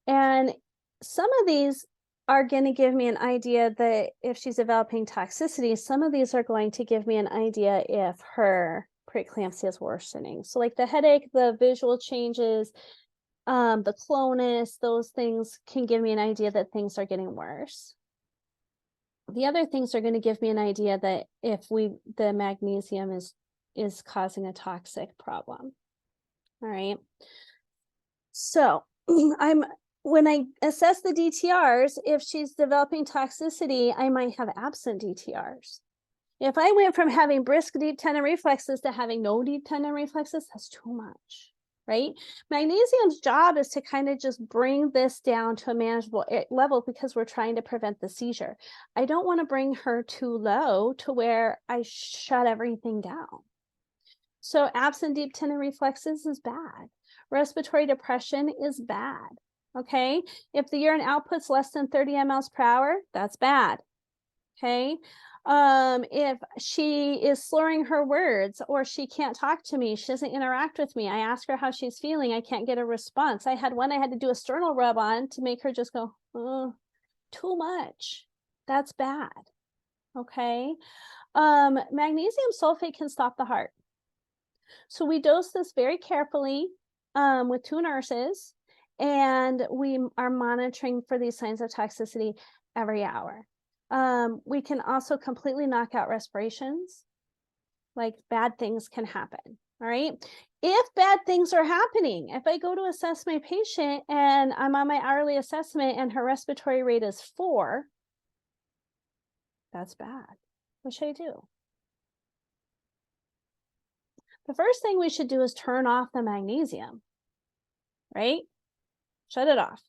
And some of these are going to give me an idea that if she's developing toxicity, some of these are going to give me an idea if her preeclampsia is worsening. So like the headache, the visual changes, the clonus, those things can give me an idea that things are getting worse. The other things are going to give me an idea that if the magnesium is causing a toxic problem. All right. So when I assess the DTRs, if she's developing toxicity, I might have absent DTRs. If I went from having brisk deep tendon reflexes to having no deep tendon reflexes, that's too much, right? Magnesium's job is to kind of just bring this down to a manageable level because we're trying to prevent the seizure. I don't want to bring her too low to where I shut everything down. So absent deep tendon reflexes is bad. Respiratory depression is bad. Okay. If the urine output's less than 30 mLs per hour, that's bad. Okay. If she is slurring her words or she can't talk to me, she doesn't interact with me, I ask her how she's feeling, I can't get a response. I had to do a sternal rub on to make her just go, oh, too much. That's bad. Okay. Magnesium sulfate can stop the heart. So we dose this very carefully with 2 nurses, and we are monitoring for these signs of toxicity every hour. We can also completely knock out respirations, like bad things can happen. All right. If bad things are happening, if I go to assess my patient and I'm on my hourly assessment and her respiratory rate is 4, that's bad. What should I do? The first thing we should do is turn off the magnesium, right? Shut it off.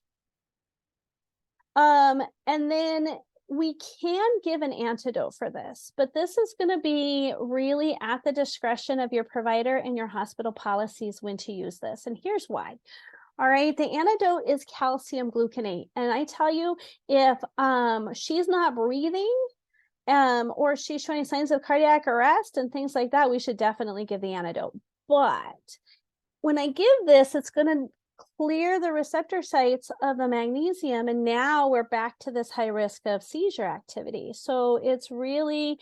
And then we can give an antidote for this, but this is going to be really at the discretion of your provider and your hospital policies when to use this. And here's why. All right, the antidote is calcium gluconate. And I tell you, if she's not breathing, or she's showing signs of cardiac arrest and things like that, we should definitely give the antidote. But when I give this, it's going to clear the receptor sites of the magnesium, and now we're back to this high risk of seizure activity. So it's really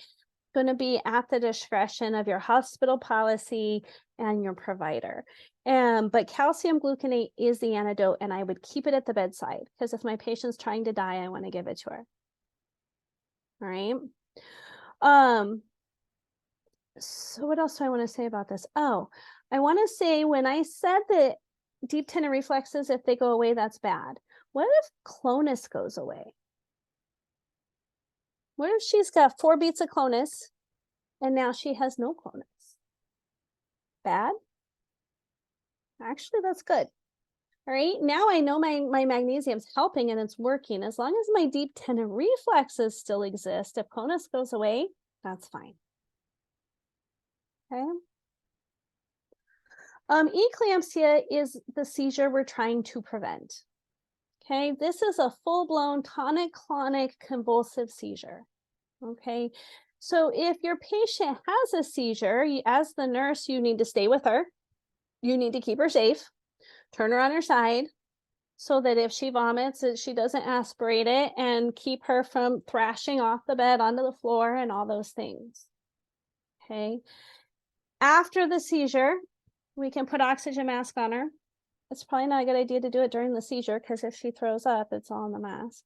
going to be at the discretion of your hospital policy and your provider. But calcium gluconate is the antidote, and I would keep it at the bedside, because if my patient's trying to die, I want to give it to her. All right. So what else do I want to say about this? Oh, I want to say, when I said that deep tendon reflexes, if they go away, that's bad. What if clonus goes away? What if she's got 4 beats of clonus and now she has no clonus? Bad? Actually, that's good. All right, now I know my magnesium's helping and it's working. As long as my deep tendon reflexes still exist, if clonus goes away, that's fine. Okay. Eclampsia is the seizure we're trying to prevent. Okay, this is a full-blown tonic-clonic convulsive seizure. Okay, so if your patient has a seizure, as the nurse, you need to stay with her. You need to keep her safe, turn her on her side, so that if she vomits, she doesn't aspirate it, and keep her from thrashing off the bed onto the floor and all those things. Okay, after the seizure, we can put oxygen mask on her. It's probably not a good idea to do it during the seizure, because if she throws up, it's all in the mask.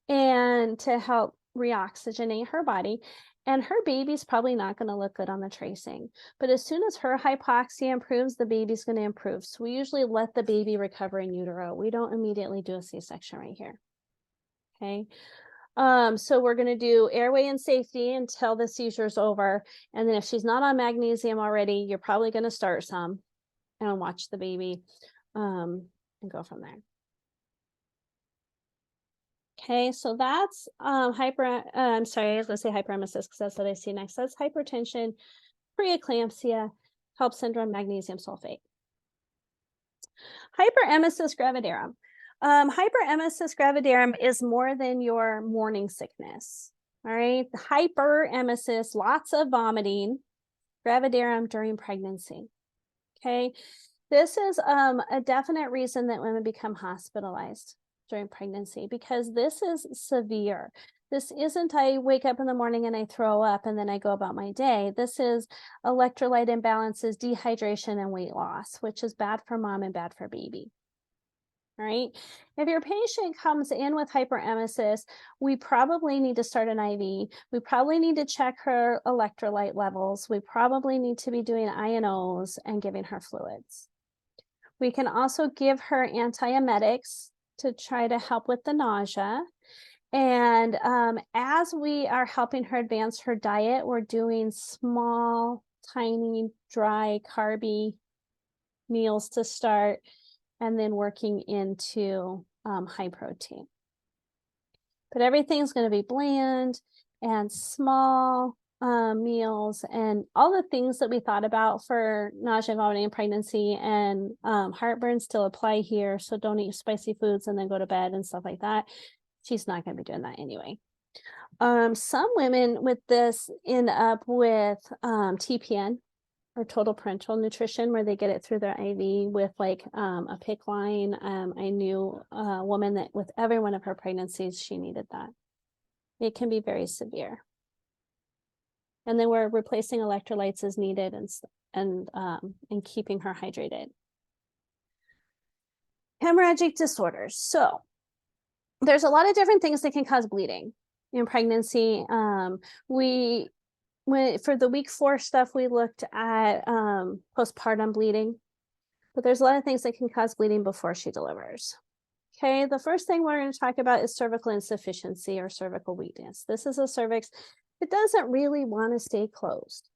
And to help reoxygenate her body. And her baby's probably not going to look good on the tracing. But as soon as her hypoxia improves, the baby's going to improve. So we usually let the baby recover in utero. We don't immediately do a C-section right here. Okay. So we're going to do airway and safety until the seizure's over. And then if she's not on magnesium already, you're probably going to start some and watch the baby and go from there. Okay, so that's I'm sorry, I was going to say hyperemesis because that's what I see next. That's hypertension, preeclampsia, HELLP syndrome, magnesium sulfate. Hyperemesis gravidarum. Hyperemesis gravidarum is more than your morning sickness. All right, hyperemesis, lots of vomiting, gravidarum during pregnancy. Okay, this is a definite reason that women become hospitalized during pregnancy, because this is severe. This isn't I wake up in the morning and I throw up and then I go about my day. This is electrolyte imbalances, dehydration, and weight loss, which is bad for mom and bad for baby. All right. If your patient comes in with hyperemesis, we probably need to start an IV. We probably need to check her electrolyte levels. We probably need to be doing INOs and giving her fluids. We can also give her antiemetics to try to help with the nausea. And as we are helping her advance her diet, we're doing small, tiny, dry, carby meals to start, and then working into high protein. But everything's going to be bland and small meals, and all the things that we thought about for nausea, vomiting, and pregnancy and heartburn still apply here. So don't eat spicy foods and then go to bed and stuff like that. She's not going to be doing that anyway. Some women with this end up with TPN, or total parenteral nutrition, where they get it through their IV with like a PICC line. I knew a woman that with every one of her pregnancies, she needed that. It can be very severe. And then we're replacing electrolytes as needed and keeping her hydrated. Hemorrhagic disorders. So there's a lot of different things that can cause bleeding in pregnancy. For the week 4 stuff, we looked at postpartum bleeding, but there's a lot of things that can cause bleeding before she delivers. Okay, the first thing we're going to talk about is cervical insufficiency or cervical weakness. This is a cervix that doesn't really want to stay closed.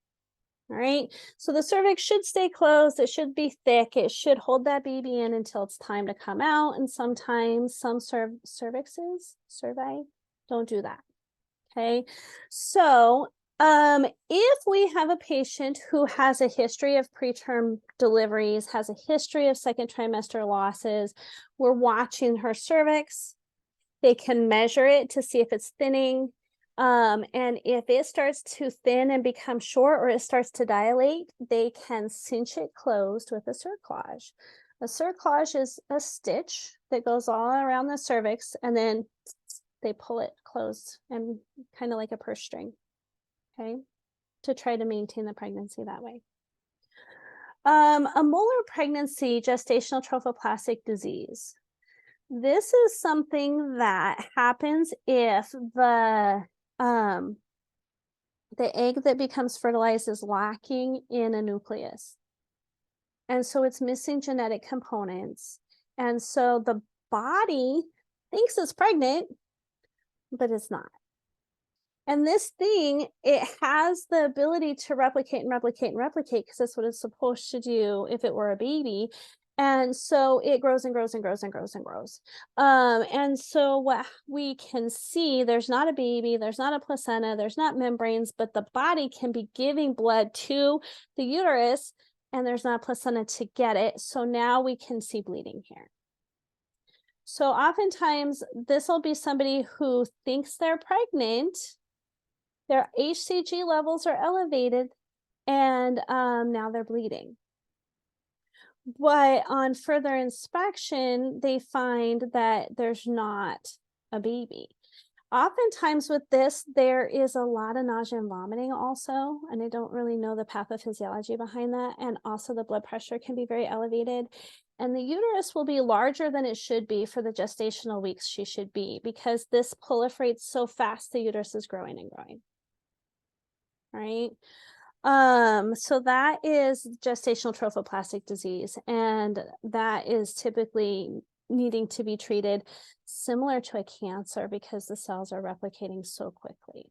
All right, so the cervix should stay closed. It should be thick. It should hold that baby in until it's time to come out. And sometimes some cervi don't do that. Okay, so If we have a patient who has a history of preterm deliveries, has a history of second trimester losses, we're watching her cervix. They can measure it to see if it's thinning. And if it starts to thin and become short, or it starts to dilate, they can cinch it closed with a cerclage. A cerclage is a stitch that goes all around the cervix, and then they pull it closed, and kind of like a purse string, okay, to try to maintain the pregnancy that way. A molar pregnancy, gestational trophoblastic disease. This is something that happens if the egg that becomes fertilized is lacking in a nucleus. And so it's missing genetic components. And so the body thinks it's pregnant, but it's not. And this thing, it has the ability to replicate and replicate and replicate, because that's what it's supposed to do if it were a baby. And so it grows and grows and grows and grows and grows. And so what we can see, there's not a baby, there's not a placenta, there's not membranes, but the body can be giving blood to the uterus, and there's not a placenta to get it. So now we can see bleeding here. So oftentimes this will be somebody who thinks they're pregnant, their HCG levels are elevated, and now they're bleeding. But on further inspection, they find that there's not a baby. Oftentimes with this, there is a lot of nausea and vomiting also, and I don't really know the pathophysiology behind that. And also the blood pressure can be very elevated. And the uterus will be larger than it should be for the gestational weeks she should be, because this proliferates so fast, the uterus is growing and growing. All right. So that is gestational trophoblastic disease, and that is typically needing to be treated similar to a cancer because the cells are replicating so quickly.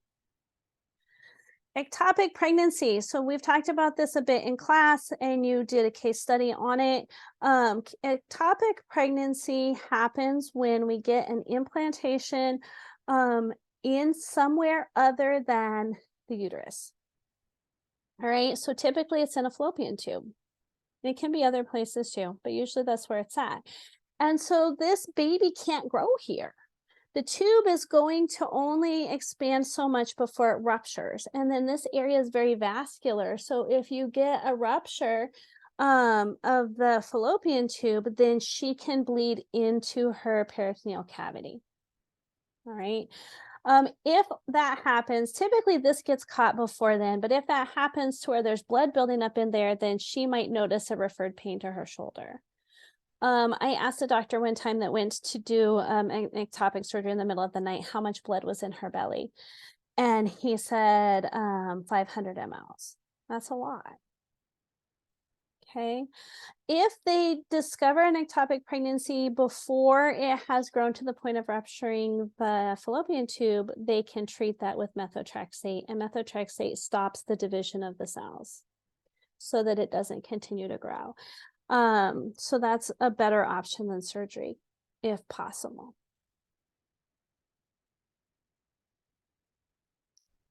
Ectopic pregnancy. So we've talked about this a bit in class, and you did a case study on it. Ectopic pregnancy happens when we get an implantation in somewhere other than the uterus. All right, so typically it's in a fallopian tube. It can be other places too, but usually that's where it's at. And so this baby can't grow here. The tube is going to only expand so much before it ruptures. And then this area is very vascular. So if you get a rupture of the fallopian tube, then she can bleed into her peritoneal cavity. All right. If that happens, typically this gets caught before then, but if that happens to where there's blood building up in there, then she might notice a referred pain to her shoulder. I asked a doctor one time that went to do an ectopic surgery in the middle of the night how much blood was in her belly. And he said 500 mLs. That's a lot. Okay. If they discover an ectopic pregnancy before it has grown to the point of rupturing the fallopian tube, they can treat that with methotrexate, and methotrexate stops the division of the cells so that it doesn't continue to grow. So that's a better option than surgery if possible.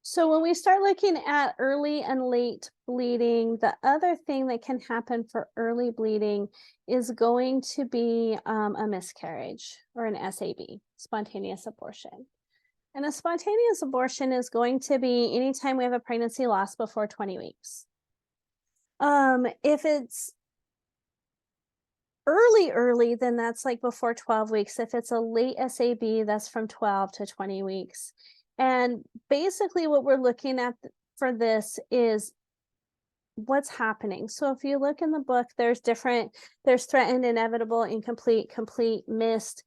So when we start looking at early and late bleeding, the other thing that can happen for early bleeding is going to be a miscarriage or an SAB, spontaneous abortion. And a spontaneous abortion is going to be anytime we have a pregnancy loss before 20 weeks. If it's early, then that's like before 12 weeks. If it's a late SAB, that's from 12 to 20 weeks. And basically what we're looking at for this is what's happening. So if you look in the book, there's threatened, inevitable, incomplete, complete, missed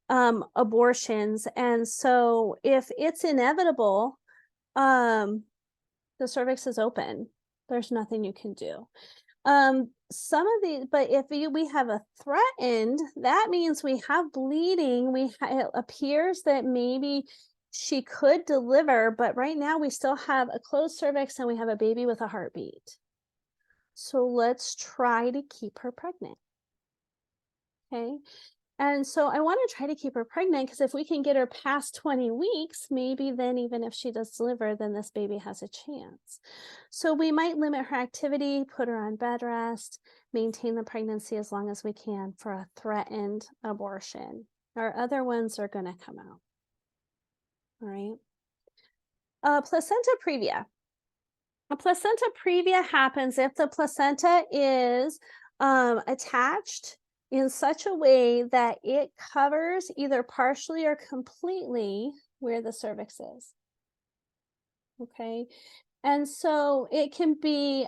abortions. And so if it's inevitable, the cervix is open. There's nothing you can do. Some of these, but if we have a threatened, that means we have bleeding. It appears that maybe she could deliver, but right now we still have a closed cervix and we have a baby with a heartbeat. So let's try to keep her pregnant. Okay. And so I want to try to keep her pregnant because if we can get her past 20 weeks, maybe then even if she does deliver, then this baby has a chance. So we might limit her activity, put her on bed rest, maintain the pregnancy as long as we can for a threatened abortion. Our other ones are going to come out. All right. Placenta previa. A placenta previa happens if the placenta is attached in such a way that it covers either partially or completely where the cervix is. Okay. And so it can be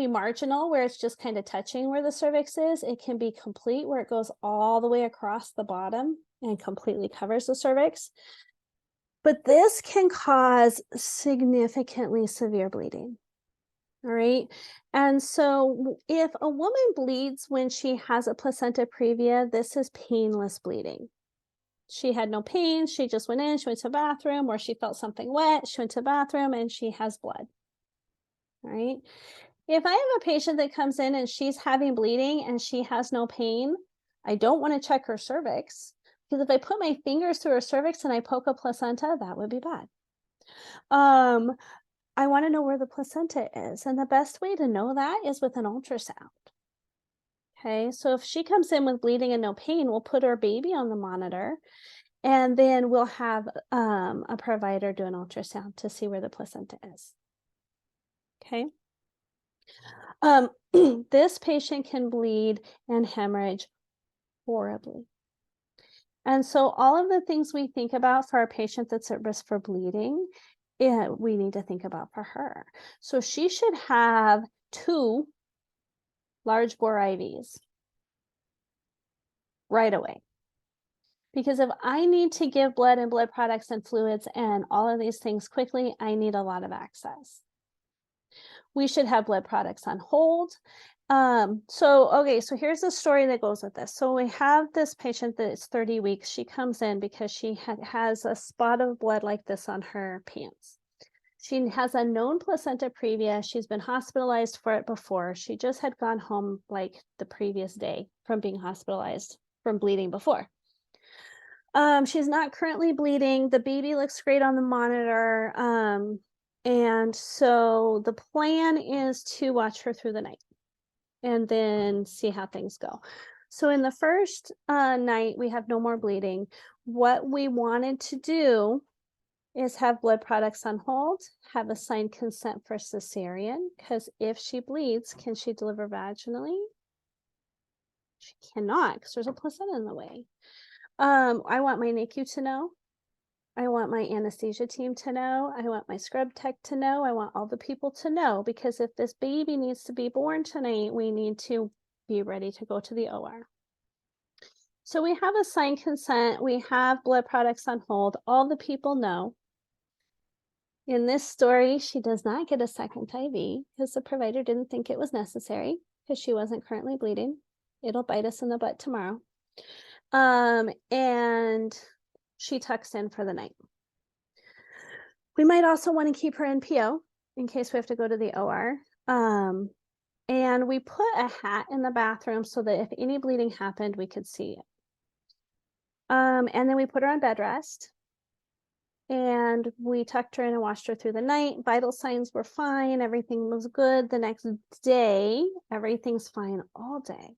marginal where it's just kind of touching where the cervix is. It can be complete where it goes all the way across the bottom and completely covers the cervix. But this can cause significantly severe bleeding. All right. And so if a woman bleeds when she has a placenta previa, this is painless bleeding. She had no pain. She just went in, she went to the bathroom, or she felt something wet. She went to the bathroom and she has blood. All right. If I have a patient that comes in and she's having bleeding and she has no pain, I don't want to check her cervix because if I put my fingers through her cervix and I poke a placenta, that would be bad. Um, I want to know where the placenta is. And the best way to know that is with an ultrasound. Okay. So if she comes in with bleeding and no pain, we'll put our baby on the monitor and then we'll have a provider do an ultrasound to see where the placenta is. Okay. This patient can bleed and hemorrhage horribly. And so all of the things we think about for our patient that's at risk for bleeding, we need to think about for her. So she should have 2 large bore IVs right away. Because if I need to give blood and blood products and fluids and all of these things quickly, I need a lot of access. We should have blood products on hold. So here's the story that goes with this. So we have this patient that is 30 weeks. She comes in because she has a spot of blood like this on her pants. She has a known placenta previa. She's been hospitalized for it before. She just had gone home like the previous day from being hospitalized from bleeding before. She's not currently bleeding. The baby looks great on the monitor. And so the plan is to watch her through the night and then see how things go. So in the first night, we have no more bleeding. What we wanted to do is have blood products on hold, have a signed consent for cesarean, because if she bleeds, can she deliver vaginally? She cannot, because there's a placenta in the way. I want my NICU to know. I want my anesthesia team to know. I want my scrub tech to know. I want all the people to know, because if this baby needs to be born tonight, we need to be ready to go to the OR. So we have a signed consent. We have blood products on hold. All the people know. In this story, she does not get a second IV because the provider didn't think it was necessary because she wasn't currently bleeding. It'll bite us in the butt tomorrow. And she tucks in for the night. We might also want to keep her NPO in case we have to go to the OR. And we put a hat in the bathroom so that if any bleeding happened, we could see it. And then we put her on bed rest. And we tucked her in and watched her through the night. Vital signs were fine. Everything was good. The next day, everything's fine all day.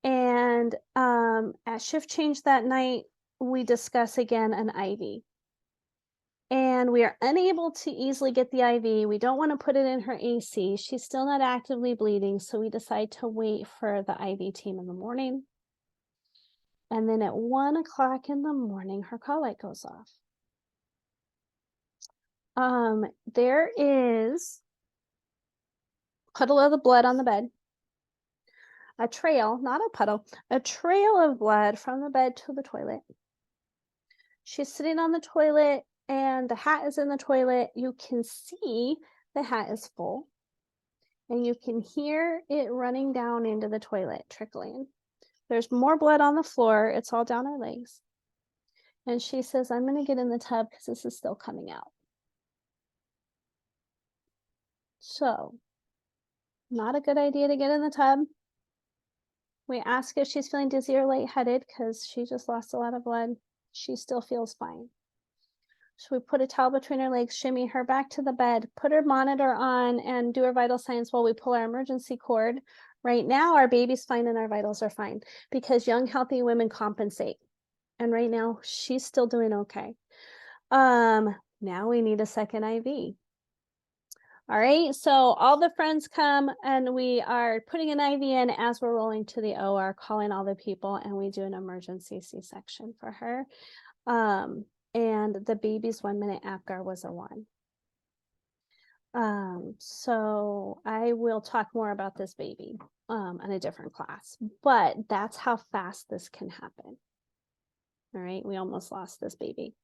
And at shift change that night, we discuss again an IV. And we are unable to easily get the IV. We don't want to put it in her AC. She's still not actively bleeding. So we decide to wait for the IV team in the morning. And then at 1 o'clock in the morning, her call light goes off. There is a puddle of the blood on the bed. A trail, not a puddle, a trail of blood from the bed to the toilet. She's sitting on the toilet and the hat is in the toilet. You can see the hat is full and you can hear it running down into the toilet, trickling. There's more blood on the floor. It's all down her legs. And she says, I'm going to get in the tub because this is still coming out. So, not a good idea to get in the tub. We ask if she's feeling dizzy or lightheaded because she just lost a lot of blood. She still feels fine. So we put a towel between her legs, shimmy her back to the bed, put her monitor on, and do her vital signs while we pull our emergency cord. Right now, our baby's fine and our vitals are fine because young, healthy women compensate. And right now, she's still doing okay. Now we need a second IV. All right, so all the friends come and we are putting an IV in as we're rolling to the OR, calling all the people, and we do an emergency C-section for her. And the baby's 1 minute APGAR was a 1. So I will talk more about this baby in a different class, but that's how fast this can happen. All right, we almost lost this baby.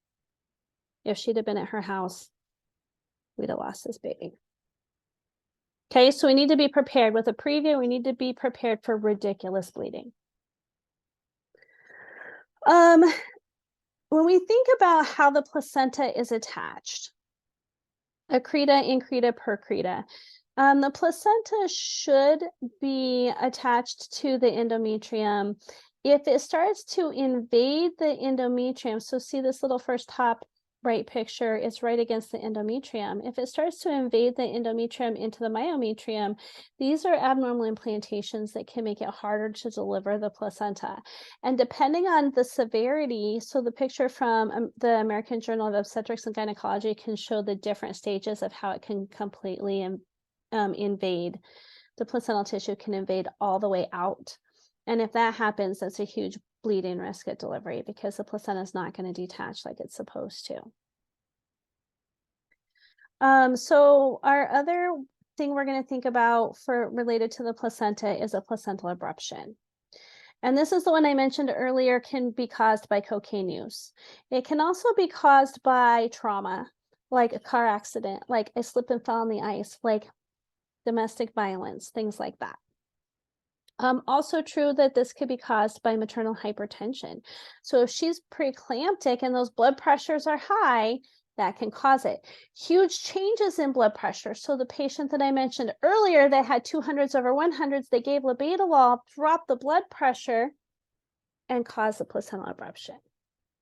If she'd have been at her house, we'd have lost this baby. Okay, so we need to be prepared with a preview. We need to be prepared for ridiculous bleeding. When we think about how the placenta is attached, accreta, increta, percreta, the placenta should be attached to the endometrium. If it starts to invade the endometrium, so see this little first top right picture, it's right against the endometrium. If it starts to invade the endometrium into the myometrium, these are abnormal implantations that can make it harder to deliver the placenta. And depending on the severity, so the picture from the American Journal of Obstetrics and Gynecology can show the different stages of how it can completely invade. The placental tissue can invade all the way out. And if that happens, that's a huge bleeding risk at delivery because the placenta is not going to detach like it's supposed to. So our other thing we're going to think about for related to the placenta is a placental abruption. And this is the one I mentioned earlier can be caused by cocaine use. It can also be caused by trauma, like a car accident, like I slipped and fell on the ice, like domestic violence, things like that. Also true that this could be caused by maternal hypertension. So if she's preeclamptic and those blood pressures are high, that can cause it. Huge changes in blood pressure. So the patient that I mentioned earlier that had 200s over 100s, they gave labetalol, dropped the blood pressure, and caused the placental abruption.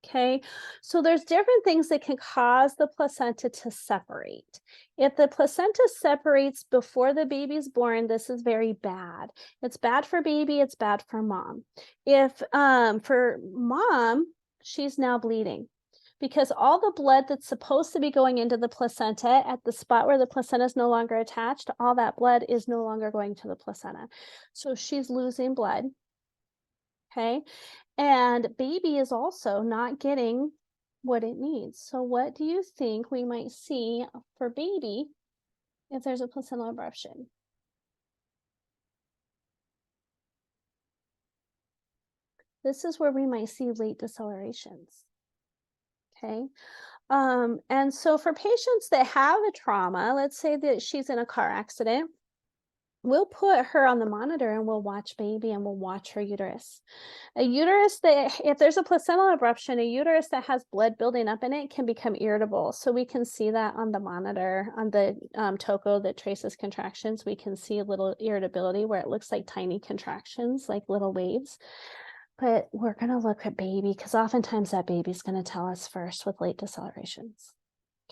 Okay, so there's different things that can cause the placenta to separate. If the placenta separates before the baby's born, this is very bad. It's bad for baby, it's bad for mom. If for mom, she's now bleeding because all the blood that's supposed to be going into the placenta at the spot where the placenta is no longer attached, all that blood is no longer going to the placenta. So she's losing blood. Okay. And baby is also not getting what it needs. So what do you think we might see for baby if there's a placental abruption? This is where we might see late decelerations. Okay. And so for patients that have a trauma, let's say that she's in a car accident, we'll put her on the monitor and we'll watch baby and we'll watch her uterus. A uterus that, if there's a placental abruption, a uterus that has blood building up in it can become irritable. So we can see that on the monitor, on the TOCO that traces contractions. We can see a little irritability where it looks like tiny contractions, like little waves. But we're going to look at baby because oftentimes that baby's going to tell us first with late decelerations.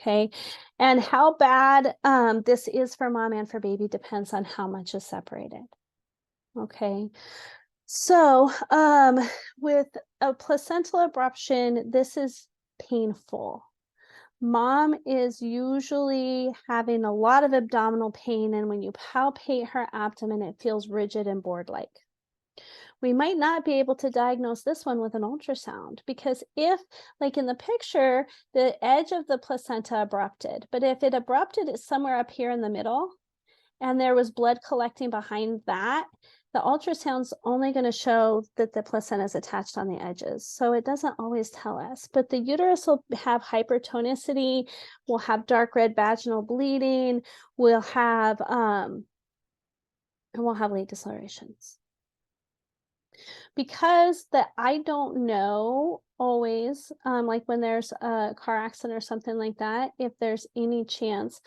Okay, and how bad this is for mom and for baby depends on how much is separated. Okay, so with a placental abruption, this is painful. Mom is usually having a lot of abdominal pain, and when you palpate her abdomen, it feels rigid and board-like. We might not be able to diagnose this one with an ultrasound because if, like in the picture, the edge of the placenta abrupted, but if it abrupted it's somewhere up here in the middle and there was blood collecting behind that, the ultrasound's only going to show that the placenta is attached on the edges. So it doesn't always tell us, but the uterus will have hypertonicity, will have dark red vaginal bleeding, will have late decelerations. Because that I don't know always, like when there's a car accident or something like that, if there's any chance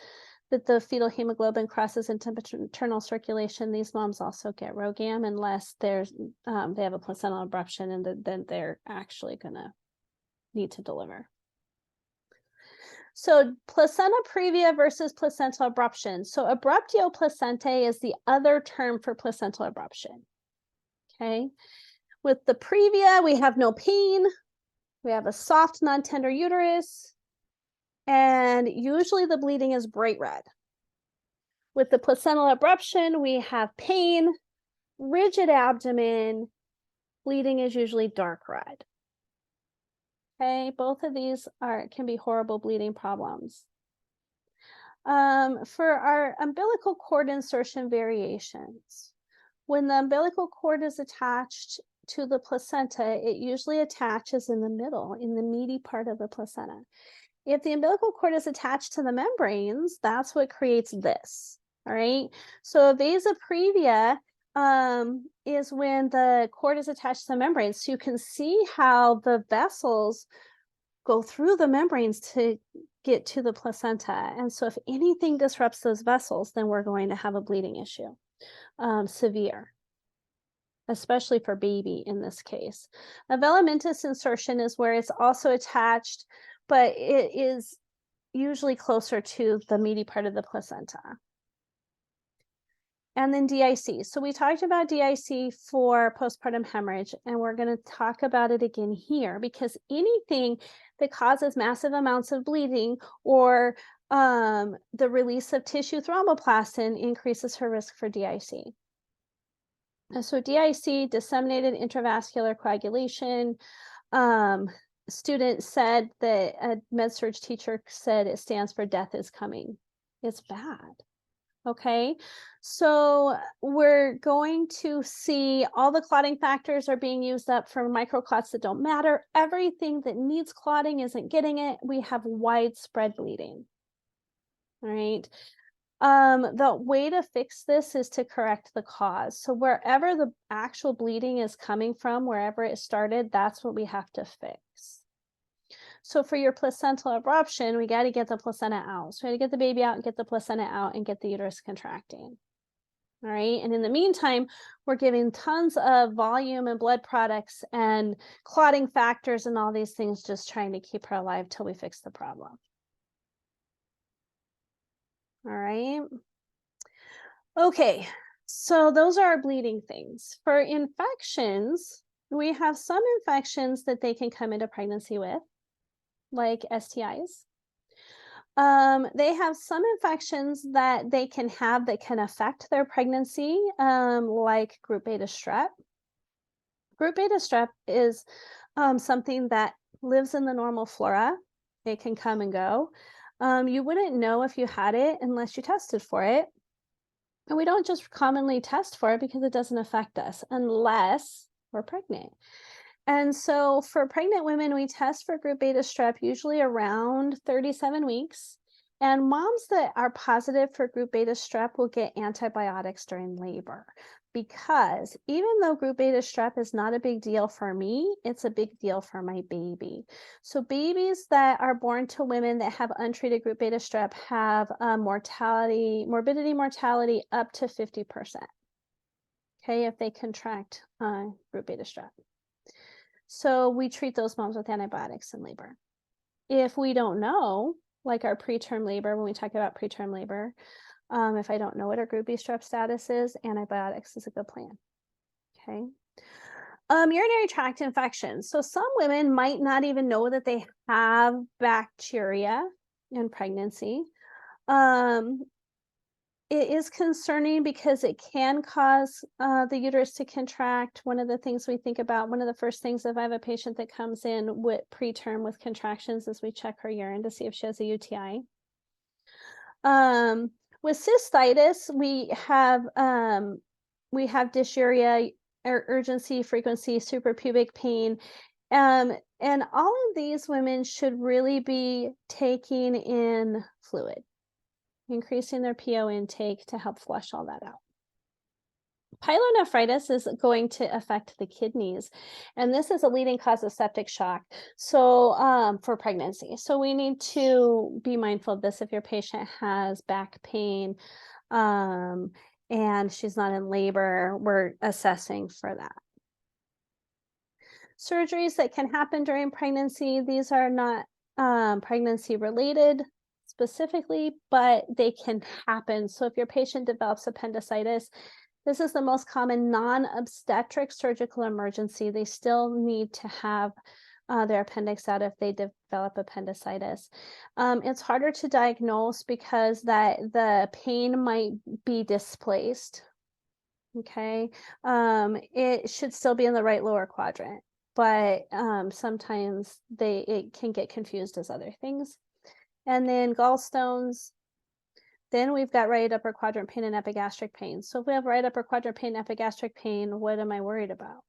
that the fetal hemoglobin crosses into maternal circulation, these moms also get ROGAM unless there's they have a placental abruption, and then they're actually gonna need to deliver. So placenta previa versus placental abruption. So abruptio placentae is the other term for placental abruption. Okay. With the previa, we have no pain. We have a soft, non-tender uterus. And usually the bleeding is bright red. With the placental abruption, we have pain, rigid abdomen. Bleeding is usually dark red. Okay, both of these can be horrible bleeding problems. For our umbilical cord insertion variations, when the umbilical cord is attached to the placenta, it usually attaches in the middle, in the meaty part of the placenta. If the umbilical cord is attached to the membranes, that's what creates this. All right. So vasa previa is when the cord is attached to the membranes. So you can see how the vessels go through the membranes to get to the placenta. And so if anything disrupts those vessels, then we're going to have a bleeding issue, severe, especially for baby in this case. A velamentous insertion is where it's also attached, but it is usually closer to the meaty part of the placenta. And then DIC. So we talked about DIC for postpartum hemorrhage, and we're going to talk about it again here, because anything that causes massive amounts of bleeding or the release of tissue thromboplastin increases her risk for DIC. And so DIC, disseminated intravascular coagulation. Student said that a med-surg teacher said it stands for death is coming. It's bad. Okay, so we're going to see all the clotting factors are being used up for microclots that don't matter. Everything that needs clotting isn't getting it. We have widespread bleeding. All right. The way to fix this is to correct the cause. So wherever the actual bleeding is coming from, wherever it started, that's what we have to fix. So for your placental abruption, we got to get the placenta out. So we got to get the baby out and get the placenta out and get the uterus contracting. All right. And in the meantime, we're giving tons of volume and blood products and clotting factors and all these things, just trying to keep her alive till we fix the problem. All right. Okay. So those are our bleeding things. For infections, we have some infections that they can come into pregnancy with, like STIs. They have some infections that they can have that can affect their pregnancy, like group beta strep. Group beta strep is something that lives in the normal flora. It can come and go. You wouldn't know if you had it unless you tested for it. And we don't just commonly test for it because it doesn't affect us unless we're pregnant. And so for pregnant women, we test for group beta strep usually around 37 weeks. And moms that are positive for group beta strep will get antibiotics during labor, because even though group beta strep is not a big deal for me, it's a big deal for my baby. So babies that are born to women that have untreated group beta strep have morbidity mortality up to 50%. Okay, if they contract group beta strep. So we treat those moms with antibiotics in labor. If we don't know, like our preterm labor, when we talk about preterm labor, if I don't know what our group B strep status is, antibiotics is a good plan. Okay. Urinary tract infections. So some women might not even know that they have bacteria in pregnancy. It is concerning because it can cause the uterus to contract. One of the things we think about, one of the first things if I have a patient that comes in with preterm with contractions, is we check her urine to see if she has a UTI. With cystitis, we have dysuria, urgency, frequency, suprapubic pain. And all of these women should really be taking in fluid, increasing their PO intake to help flush all that out. Pyelonephritis is going to affect the kidneys, and this is a leading cause of septic shock. So, for pregnancy. So we need to be mindful of this if your patient has back pain, um, and she's not in labor, we're assessing for that. Surgeries that can happen during pregnancy, these are not pregnancy related specifically, but they can happen. So if your patient develops appendicitis, this is the most common non-obstetric surgical emergency. They still need to have their appendix out if they develop appendicitis. It's harder to diagnose because the pain might be displaced. Okay, it should still be in the right lower quadrant, but sometimes it can get confused as other things. And then gallstones. Then we've got right upper quadrant pain and epigastric pain. So if we have right upper quadrant pain, epigastric pain, what am I worried about?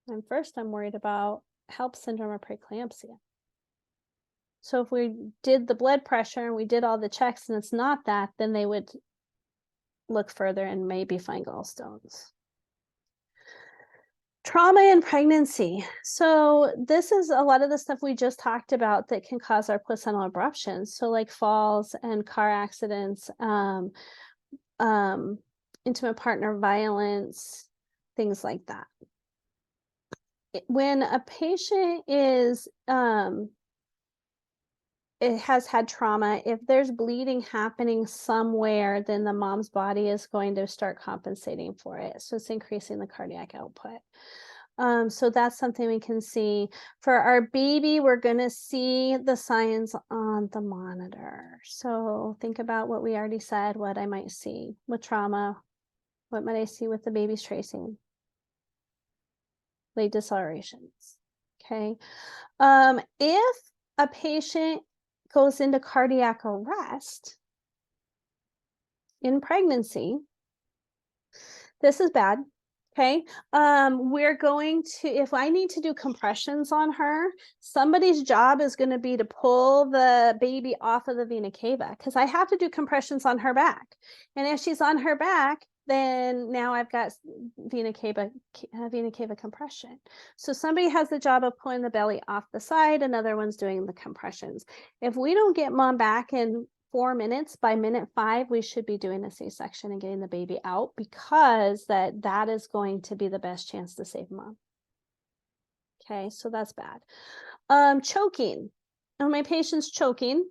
And first, I'm worried about HELLP syndrome or preeclampsia. So if we did the blood pressure and we did all the checks and it's not that, then they would look further and maybe find gallstones. Trauma in pregnancy. So this is a lot of the stuff we just talked about that can cause our placental abruptions. So like falls and car accidents, intimate partner violence, things like that. When a patient is it has had trauma, if there's bleeding happening somewhere, then the mom's body is going to start compensating for it. So it's increasing the cardiac output. So that's something we can see. For our baby, we're going to see the signs on the monitor. So think about what we already said, what I might see with trauma. What might I see with the baby's tracing? Late decelerations. Okay. If a patient goes into cardiac arrest in pregnancy, this is bad. Okay. We're going to, if I need to do compressions on her, somebody's job is going to be to pull the baby off of the vena cava because I have to do compressions on her back. And if she's on her back, then now I've got vena cava compression. So somebody has the job of pulling the belly off the side, another one's doing the compressions. If we don't get mom back in 4 minutes, by minute 5, we should be doing a C-section and getting the baby out because that is going to be the best chance to save mom. Okay, so that's bad. Choking. Oh, my patient's choking.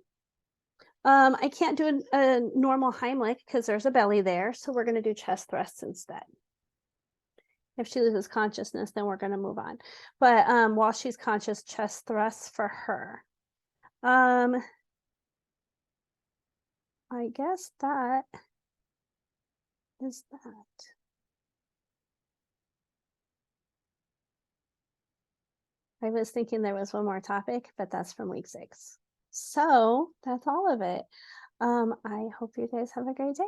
I can't do a normal Heimlich because there's a belly there, so we're going to do chest thrusts instead. If she loses consciousness, then we're going to move on. But while she's conscious, chest thrusts for her. I guess that is that. I was thinking there was one more topic, but that's from week 6. So that's all of it. I hope you guys have a great day.